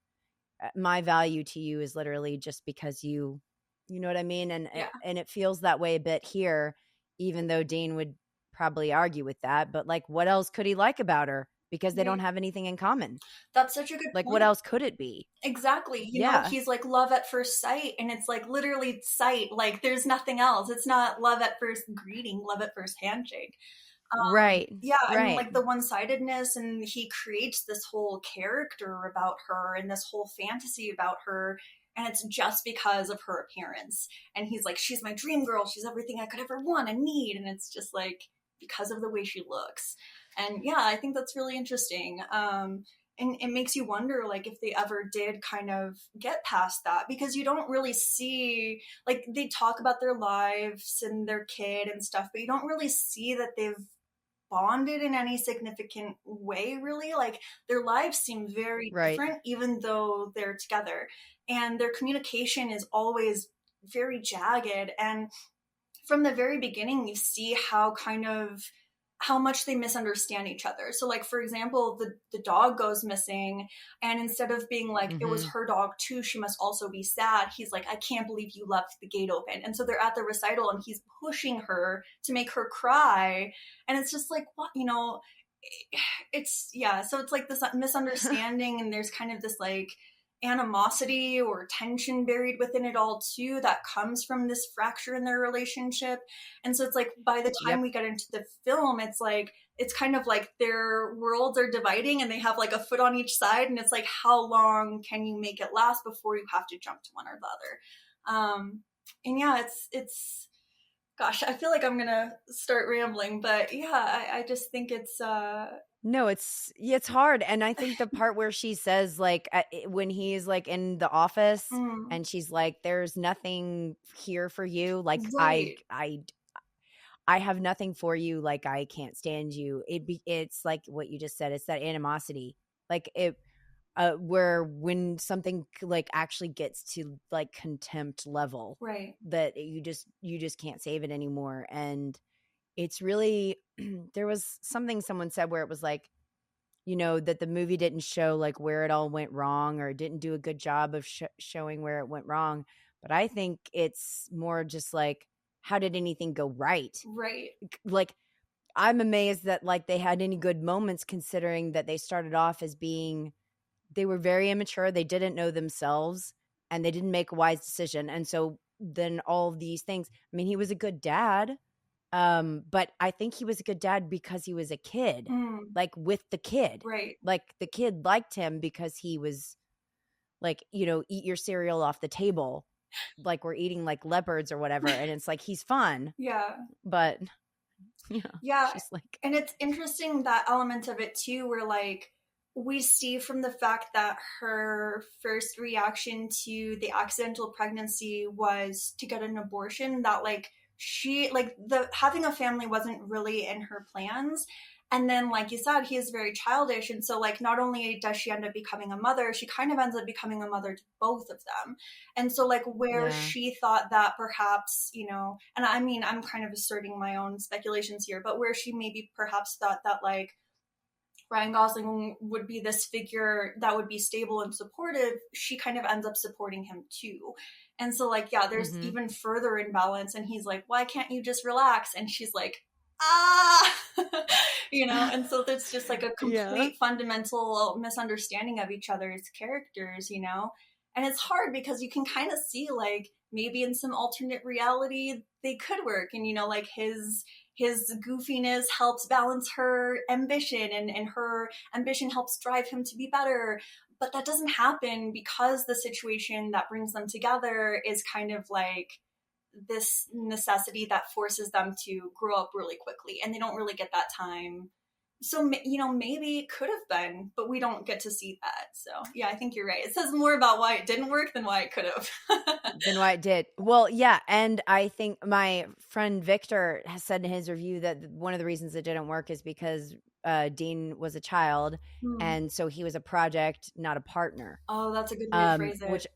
my value to you is literally just because you know what I mean? yeah. And it feels that way a bit here, even though Dean would probably argue with that. But like, what else could he like about her? Because they don't Right. have anything in common. That's such a good Like, what point. else could it be? Exactly. You know, Yeah. he's like love at first sight, and it's like literally sight. Like there's nothing else. It's not love at first greeting, love at first handshake. Right. Yeah, and Right. like the one-sidedness, and he creates this whole character about her and this whole fantasy about her, and it's just because of her appearance. And he's like, she's my dream girl, she's everything I could ever want and need, and it's just like because of the way she looks. And yeah, I think that's really interesting. And it makes you wonder like if they ever did kind of get past that because you don't really see like they talk about their lives and their kid and stuff, but you don't really see that they've bonded in any significant way, really. Like their lives seem very Right. different, even though they're together. And their communication is always very jagged. And from the very beginning, you see how kind of how much they misunderstand each other. So like for example, the dog goes missing and instead of being like it was Mhm. her dog too, she must also be sad. He's like, I can't believe you left the gate open. And so they're at the recital and he's pushing her to make her cry. And it's just like what, you know, it's, yeah, so it's like this misunderstanding, and there's kind of this like animosity or tension buried within it all too, that comes from this fracture in their relationship. And so it's like by the time Yep. we get into the film, it's like it's kind of like their worlds are dividing and they have like a foot on each side, and it's like how long can you make it last before you have to jump to one or the other. And yeah, it's gosh, I feel like I'm gonna start rambling, but yeah, I just think it's No, it's hard, and I think the part where she says, like, when he's, like, in the office mm, and she's like, "There's nothing here for you," like, right, I have nothing for you, like, I can't stand you. It's like what you just said, it's that animosity. Like, where when something, like, actually gets to, like, contempt level, right, that you just can't save it anymore, and it's really there was something someone said where it was like, that the movie didn't show, like, where it all went wrong, or didn't do a good job of showing where it went wrong, but I think it's more just like, how did anything go right? right. Like, I'm amazed that, like, they had any good moments, considering that they started off as being they were very immature, they didn't know themselves, and they didn't make a wise decision, and so then all of these things, I mean, he was a good dad, but I think he was a good dad because he was a kid, Mm, like, with the kid. right. Like, the kid liked him because he was like, eat your cereal off the table, like we're eating like leopards or whatever, and it's like he's fun, Yeah. but Yeah. she's like, And it's interesting, that element of it too, where like we see from the fact that her first reaction to the accidental pregnancy was to get an abortion, that like she like the having a family wasn't really in her plans. And then like you said, he is very childish, and so like not only does she end up becoming a mother, she kind of ends up becoming a mother to both of them. And so like where yeah. she thought that perhaps, and I mean, I'm kind of asserting my own speculations here, but where she maybe perhaps thought that like Ryan Gosling would be this figure that would be stable and supportive, she kind of ends up supporting him too. And so, like, yeah, there's Mhm. even further imbalance. And he's like, why can't you just relax? And she's like, ah, and so there's just like a Yeah. complete fundamental misunderstanding of each other's characters. And it's hard because you can kind of see, like, maybe in some alternate reality they could work. And, like his goofiness helps balance her ambition, and her ambition helps drive him to be better. But that doesn't happen because the situation that brings them together is kind of like this necessity that forces them to grow up really quickly, and they don't really get that time. So maybe it could have been, but we don't get to see that. So yeah, I think you're right. It says more about why it didn't work than why it could have. Than why it did. Well, yeah, and I think my friend Victor has said in his review that one of the reasons it didn't work is because Dean was a child, Hmm. and so he was a project, not a partner. Oh, that's a good way to phrase it. Which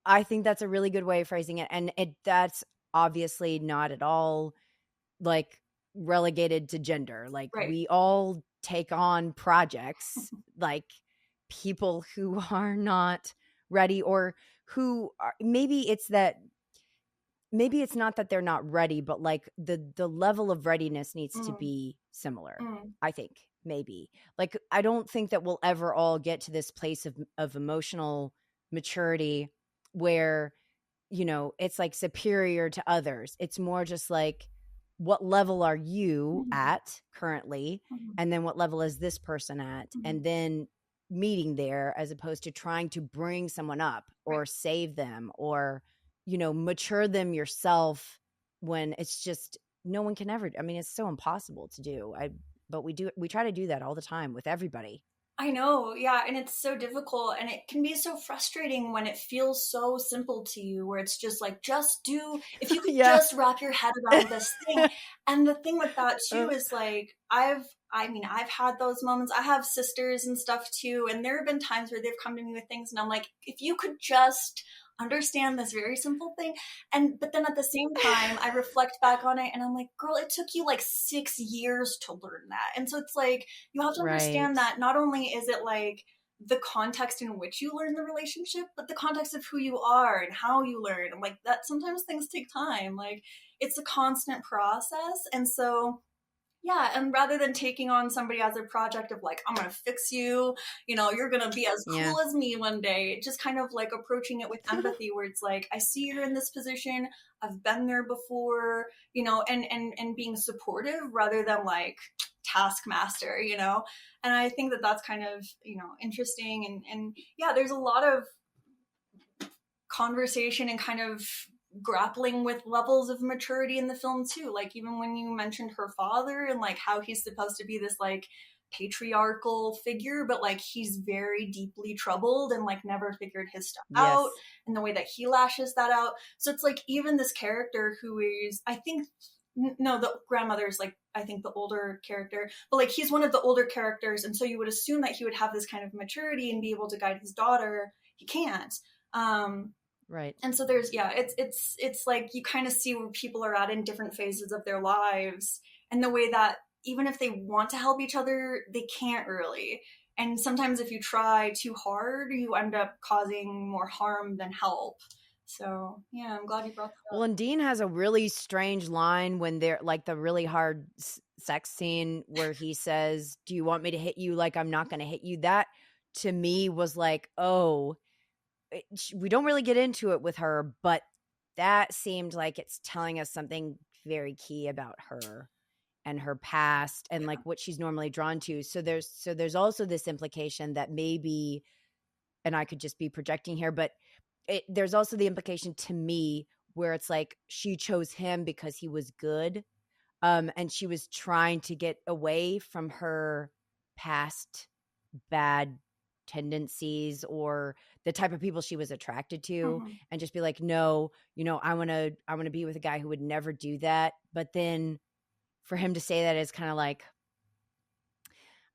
I think that's a really good way of phrasing it, and that's obviously not at all, like, relegated to gender. Like, Right. we all take on projects, like, people who are not ready, or who are, maybe it's not that they're not ready, but like the level of readiness needs to Mm, be similar. mm, I think, maybe, like, I don't think that we'll ever all get to this place of emotional maturity where it's like superior to others. It's more just like, what level are you mm, at currently? mm, And then what level is this person at? mm. And then meeting there, as opposed to trying to bring someone up Right. or save them, or, mature them yourself, when it's just no one can ever. I mean, it's so impossible to do. But we try to do that all the time with everybody. I know, yeah, and it's so difficult, and it can be so frustrating when it feels so simple to you, where it's just like, just do, if you could Yeah. just wrap your head around this thing. And the thing with that too is like, I've had those moments. I have sisters and stuff too, and there have been times where they've come to me with things, and I'm like, if you could just understand this very simple thing. But then at the same time, I reflect back on it, and I'm like, girl, it took you like 6 years to learn that. And so it's like, you have to understand Right. that not only is it like the context in which you learn the relationship, but the context of who you are and how you learn. And like that, sometimes things take time. Like, it's a constant process. And so Yeah, and rather than taking on somebody as a project of like, I'm gonna fix you, you're gonna be as Yeah. cool as me one day, just kind of like approaching it with empathy where it's like, I see you're in this position, I've been there before, and being supportive rather than like taskmaster. And I think that that's kind of, interesting and yeah, there's a lot of conversation and kind of grappling with levels of maturity in the film too, like even when you mentioned her father and like how he's supposed to be this like patriarchal figure, but like he's very deeply troubled and like never figured his stuff out, Yes. and the way that he lashes that out. So it's like even this character who is, I think, no, the grandmother is like, I think the older character, but like he's one of the older characters, and so you would assume that he would have this kind of maturity and be able to guide his daughter. He can't. um Right. and so there's, yeah, it's like you kind of see where people are at in different phases of their lives, and the way that even if they want to help each other, they can't really. And sometimes if you try too hard, you end up causing more harm than help. So yeah, I'm glad you brought that Well, up. and Dean has a really strange line when they're like the really hard sex scene where he says, "Do you want me to hit you like I'm not going to hit you?" That to me was like, oh, we don't really get into it with her, but that seemed like it's telling us something very key about her and her past and Yeah. like what she's normally drawn to. So there's also this implication that maybe, and I could just be projecting here, but there's also the implication to me where it's like she chose him because he was good, and she was trying to get away from her past bad tendencies or the type of people she was attracted to, Hmm. and just be like, no, I want to be with a guy who would never do that. But then for him to say that is kind of like,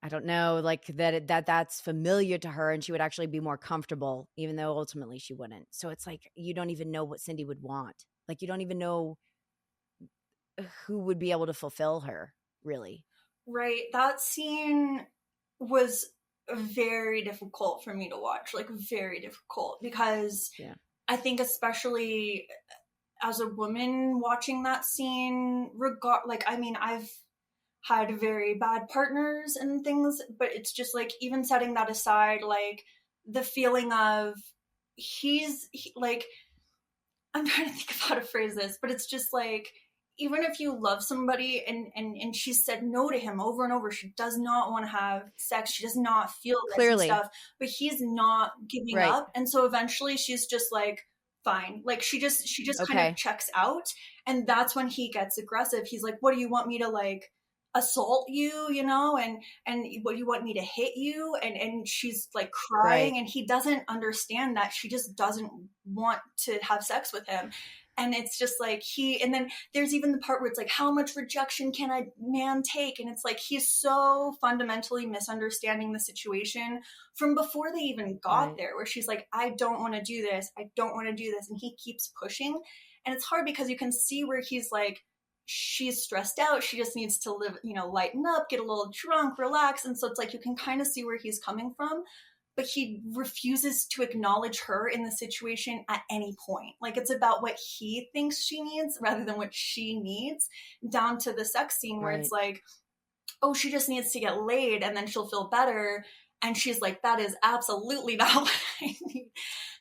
I don't know, like that's familiar to her, and she would actually be more comfortable, even though ultimately she wouldn't. So it's like you don't even know what Cindy would want. Like you don't even know who would be able to fulfill her, really. Right, that scene was very difficult for me to watch, like very difficult, because Yeah, I think especially as a woman watching that scene, regard, like, I mean, I've had very bad partners and things, but it's just like, even setting that aside, like the feeling of like, I'm trying to think of how to phrase this, but it's just like, even if you love somebody and she said no to him over and over, she does not want to have sex, she does not feel this and clearly. stuff, but he's not giving Right. up, and so eventually she's just like, fine, like she just kind of Okay. checks out, and that's when he gets aggressive. He's like, what do you want me to, like, assault you, and what do you want me to hit you, and she's like Right. crying, and he doesn't understand that she just doesn't want to have sex with him. And it's just like, and then there's even the part where it's like, how much rejection can a man take, and it's like he's so fundamentally misunderstanding the situation from before they even got Right. there, where she's like, I don't want to do this, I don't want to do this, and he keeps pushing. And it's hard because you can see where he's like, she's stressed out, she just needs to live, lighten up, get a little drunk, relax. And so it's like you can kind of see where he's coming from, but he refuses to acknowledge her in the situation at any point. Like, it's about what he thinks she needs rather than what she needs, down to the sex scene where it's Right. like, oh, she just needs to get laid and then she'll feel better. And she's like, that is absolutely not what I need.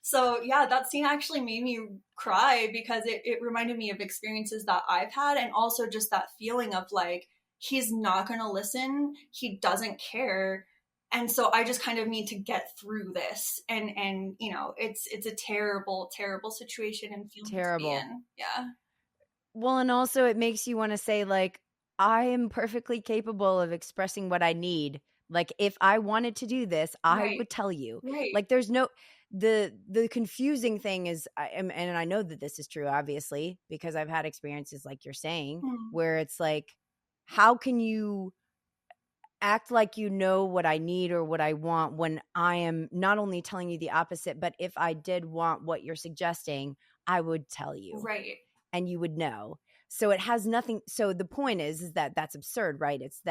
So, yeah, that scene actually made me cry because it reminded me of experiences that I've had. And also just that feeling of like, he's not going to listen, he doesn't care. And so I just kind of need to get through this. And it's a terrible, terrible situation and feeling to be Terrible. in. Yeah. Well, and also it makes you want to say, like, I am perfectly capable of expressing what I need. Like, if I wanted to do this, I Right. would tell you. Right. Like, there's no the confusing thing is, and I know that this is true, obviously, because I've had experiences like you're saying, Mm. where it's like, how can you act like you know what I need or what I want when I am not only telling you the opposite, but if I did want what you're suggesting, I would tell you Right. and you would know. So it has nothing. So the point is that that's absurd, right? It's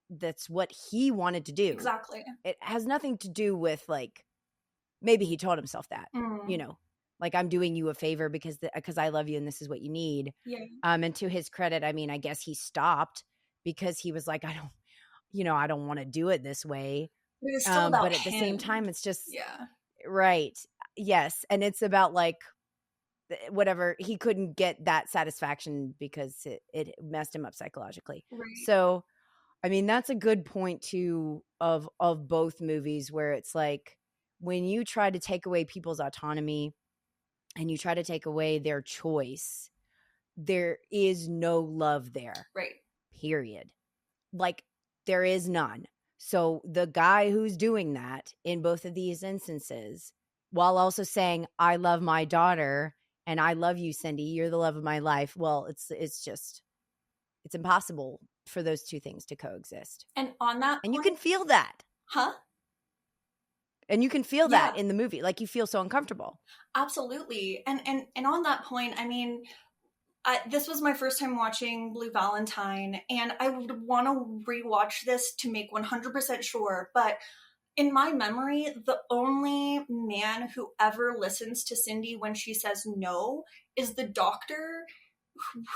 that's what he wanted to do. Exactly. It has nothing to do with like, maybe he told himself that, you Mm. know, like I'm doing you a favor because I love you and this is what you need. Yeah. And to his credit, I mean, I guess he stopped because he was like, I don't want to do it this way. But it's still about But at the same him. time, it's just Yeah. right. Yes. And it's about like whatever, he couldn't get that satisfaction because it messed him up psychologically. Right. So, I mean, that's a good point too of both movies where it's like when you try to take away people's autonomy and you try to take away their choice, there is no love there. Right. Period. Like there is none. So the guy who's doing that in both of these instances, while also saying, I love my daughter and I love you, Cindy, you're the love of my life. Well, it's impossible for those two things to coexist. And on that And you can point, feel that. huh? And you can feel that Yeah, in the movie. Like you feel so uncomfortable. absolutely. And on that point, I mean, this was my first time watching Blue Valentine, and I would want to rewatch this to make 100% sure. But in my memory, the only man who ever listens to Cindy when she says no is the doctor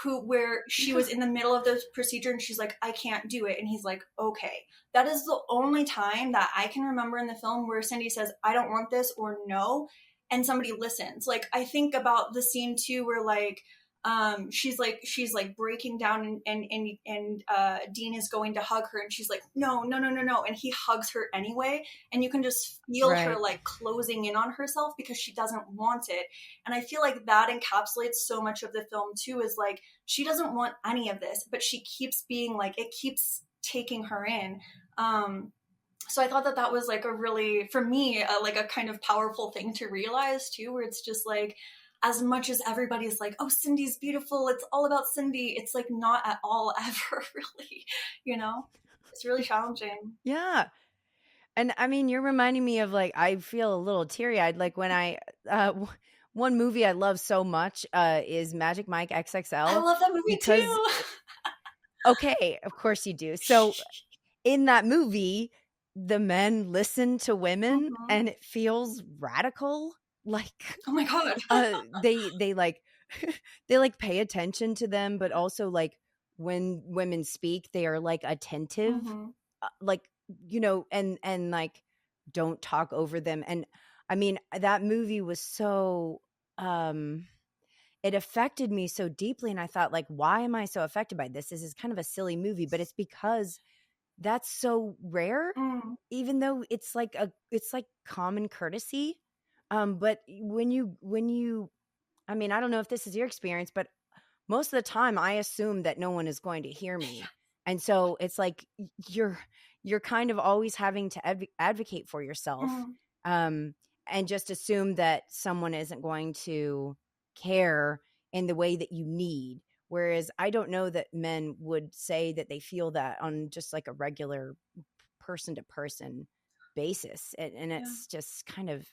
who where she was in the middle of the procedure and she's like, I can't do it, and he's like, okay. That is the only time that I can remember in the film where Cindy says, I don't want this, or no, and somebody listens. Like, I think about the scene too where like she's like breaking down, and Dean is going to hug her and she's like, no, no, no, no, no, and he hugs her anyway, and you can just feel her Right. like closing in on herself because she doesn't want it. And I feel like that encapsulates so much of the film too, is like she doesn't want any of this, but she keeps being like, it keeps taking her in. So I thought that that was like a really, for me, like a kind of powerful thing to realize too, where it's just like, as much as everybody's like, oh, Cindy's beautiful, it's all about Cindy, it's like not at all ever really, you know? It's really challenging. Yeah. And I mean, you're reminding me of like, I feel a little teary eyed. Like when one movie I love so much is Magic Mike I XXL love that movie because, too. okay, of course you do. So in that movie, the men listen to women Mm-hmm. and it feels radical. Like Oh my god. they like they like pay attention to them, but also like when women speak, they are like attentive, Mm-hmm. like and like don't talk over them. And I mean, that movie was so it affected me so deeply, and I thought like, why am I so affected by this? This is kind of a silly movie, but it's because that's so rare, Mm. even though it's like common courtesy. But when you I mean, I don't know if this is your experience, but most of the time I assume that no one is going to hear me. And so it's like you're kind of always having to advocate for yourself. Mm. Um and just assume that someone isn't going to care in the way that you need. Whereas I don't know that men would say that they feel that on just like a regular person to person basis. And Yeah. it's just kind of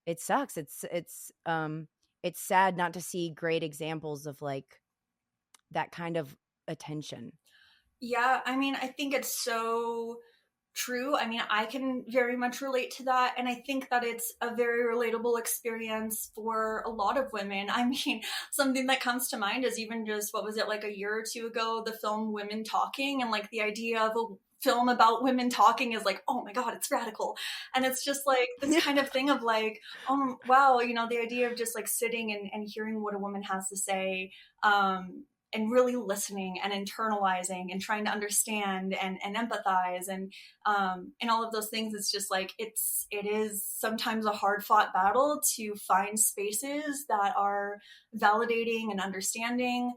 it sucks. It's sad not to see great examples of like that kind of attention. Yeah, I mean, I think it's so true. I mean, I can very much relate to that. And I think that it's a very relatable experience for a lot of women. I mean, something that comes to mind is even just, what was it, like a year or two ago, the film Women Talking, and like the idea of a film about women talking is like, oh my God, it's radical. And it's just like this Yeah. kind of thing of like, oh, wow, the idea of just like sitting and hearing what a woman has to say. And really listening and internalizing and trying to understand and empathize and all of those things. It's just like it is sometimes a hard fought battle to find spaces that are validating and understanding.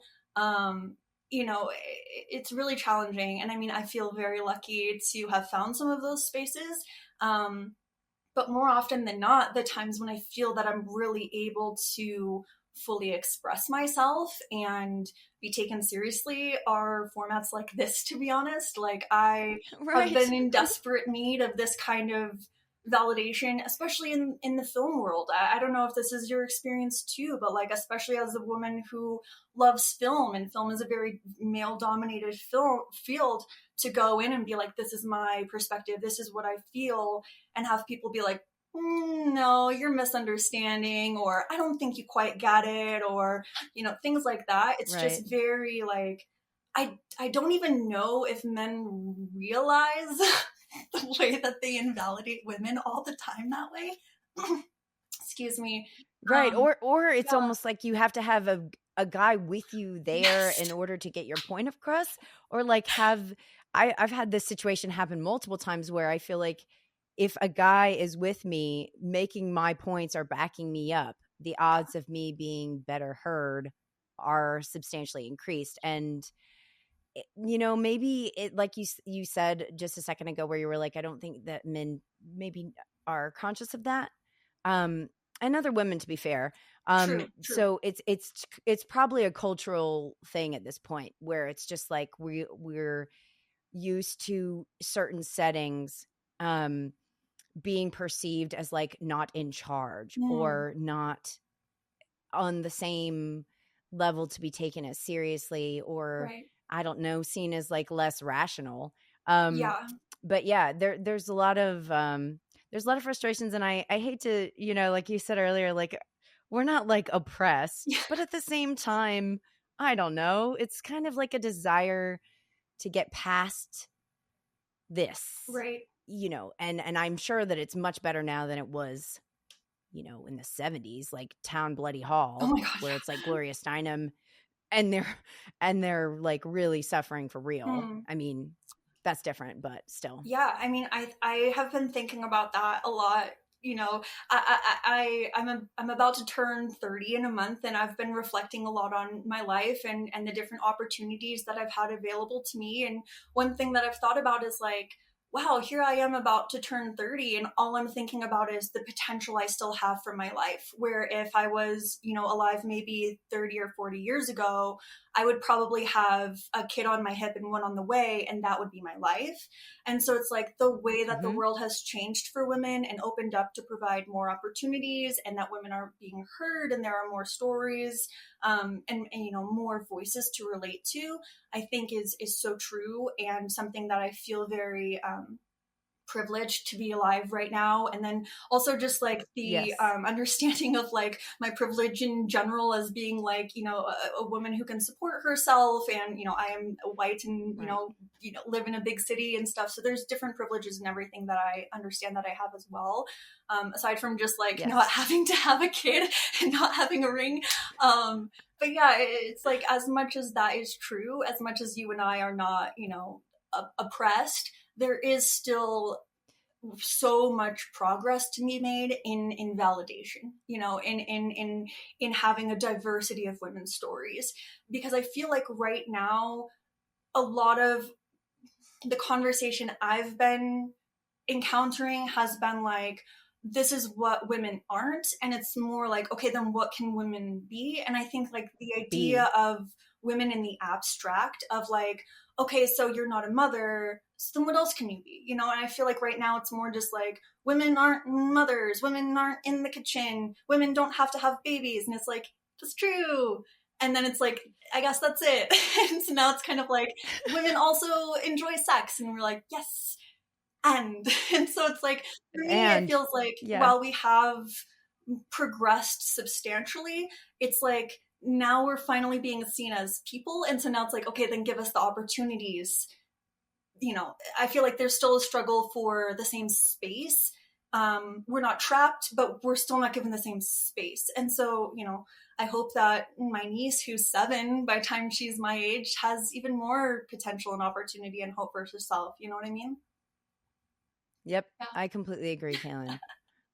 It's really challenging, and I mean, I feel very lucky to have found some of those spaces. But more often than not, the times when I feel that I'm really able to fully express myself and be taken seriously are formats like this, to be honest. Like, I have been Right. in desperate need of this kind of validation, especially in the film world. I don't know if this is your experience too, but like, especially as a woman who loves film, and film is a very male dominated film field, to go in and be like, this is my perspective, this is what I feel, and have people be like, no, you're misunderstanding, or I don't think you quite get it, or things like that. It's Right. just very like, I don't even know if men realize the way that they invalidate women all the time that way. Excuse me. Right, Um, or it's yeah, almost like you have to have a guy with you there yes, in order to get your point across, or like have I've had this situation happen multiple times where I feel like if a guy is with me making my points or backing me up, the yeah, odds of me being better heard are substantially increased. And maybe it like you said just a second ago where you were like, I don't think that men maybe are conscious of that. Um, and other women, to be fair. true, true. So it's probably a cultural thing at this point where it's just like we're used to certain settings being perceived as like not in charge Mm, or not on the same level to be taken as seriously, or right. I don't know, seen as like less rational. Um, Yeah, but yeah, there's a lot of frustrations, and I hate to, like you said earlier, like we're not like oppressed, yeah, but at the same time, I don't know, it's kind of like a desire to get past this, right. and I'm sure that it's much better now than it was, in the 70s, like Town Bloody Oh Hall, my God, where it's like Gloria Steinem and they're like really suffering for yeah. real. I mean, that's different, but still. Yeah, I mean, I have been thinking about that a lot. You know, I'm about to turn 30 in a month, and I've been reflecting a lot on my life and the different opportunities that I've had available to me. And one thing that I've thought about is like, wow, here I am about to turn 30, and all I'm thinking about is the potential I still have for my life. Where if I was, alive maybe 30 or 40 years ago, I would probably have a kid on my hip and one on the way, and that would be my life. And so it's like the way that the Hmm. world has changed for women and opened up to provide more opportunities, and that women are being heard and there are more stories, and more voices to relate to, I think is so true, and something that I feel very privileged to be alive right now. And then also just like the Yes. understanding of like my privilege in general as being like, a woman who can support herself, and I am white, and Right. live in a big city and stuff, so there's different privileges and everything that I understand that I have as well, aside from just like not Yes. having to have a kid and not having a ring. But yeah, it's like as much as that is true, as much as you and I are not oppressed, there is still so much progress to be made in validation, in having a diversity of women's stories, because I feel like right now a lot of the conversation I've been encountering has been like, this is what women aren't, and it's more like, okay, then what can women be? And I think like the idea B. of women in the abstract of like, okay, so you're not a mother, so then what else can you be? And I feel like right now it's more just like, women aren't mothers, women aren't in the kitchen, women don't have to have babies, and it's like, that's true. And then it's like, I guess that's it. And so now it's kind of like, women also enjoy sex, and we're like, yes. And so it's like, for me it And feels like yeah. while we have progressed substantially, it's like now we're finally being seen as people, and so now it's like, okay, then give us the opportunities. I feel like there's still a struggle for the same space. We're not trapped, but we're still not given the same space. And so, I hope that my niece, who's 7, by the time she's my age, has even more potential and opportunity and hope for herself. You know what I mean? Yep. Yeah. I completely agree, Kaylin.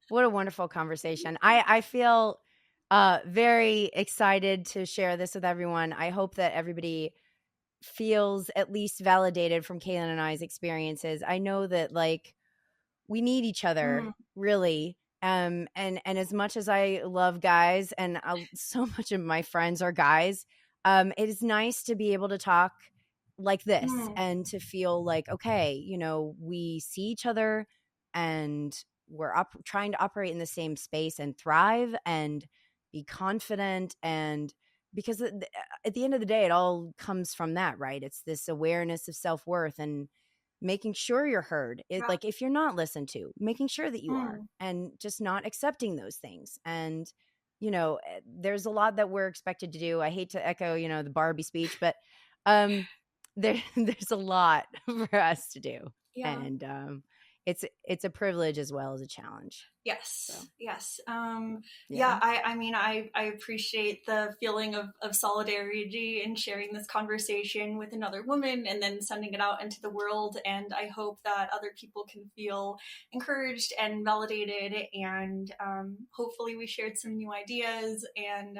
What a wonderful conversation. I feel very excited to share this with everyone. I hope that everybody feels at least validated from Kaylin and I's experiences. I know that like we need each other Mm, really, and as much as I love guys and so much of my friends are guys, it is nice to be able to talk like this mm, and to feel like, okay, we see each other and we're trying to operate in the same space and thrive and be confident, and because at the end of the day it all comes from that, right? It's this awareness of self-worth and making sure you're heard. It, yeah. like if you're not listened to, making sure that you are, Mm, and just not accepting those things. And there's a lot that we're expected to do. I hate to echo, the Barbie speech, but there's a lot for us to do, Yeah. and it's a privilege as well as a challenge. So Yes, yes. yeah. Yeah, I mean, I appreciate the feeling of solidarity and sharing this conversation with another woman and then sending it out into the world. And I hope that other people can feel encouraged and validated. And hopefully, we shared some new ideas. And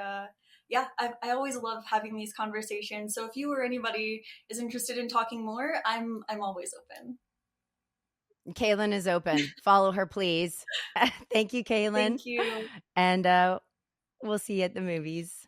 yeah, I always love having these conversations. So if you or anybody is interested in talking more, I'm always open. Kaylyn is open. Follow her, please. Thank you, Kaylyn. Thank you. And we'll see you at the movies.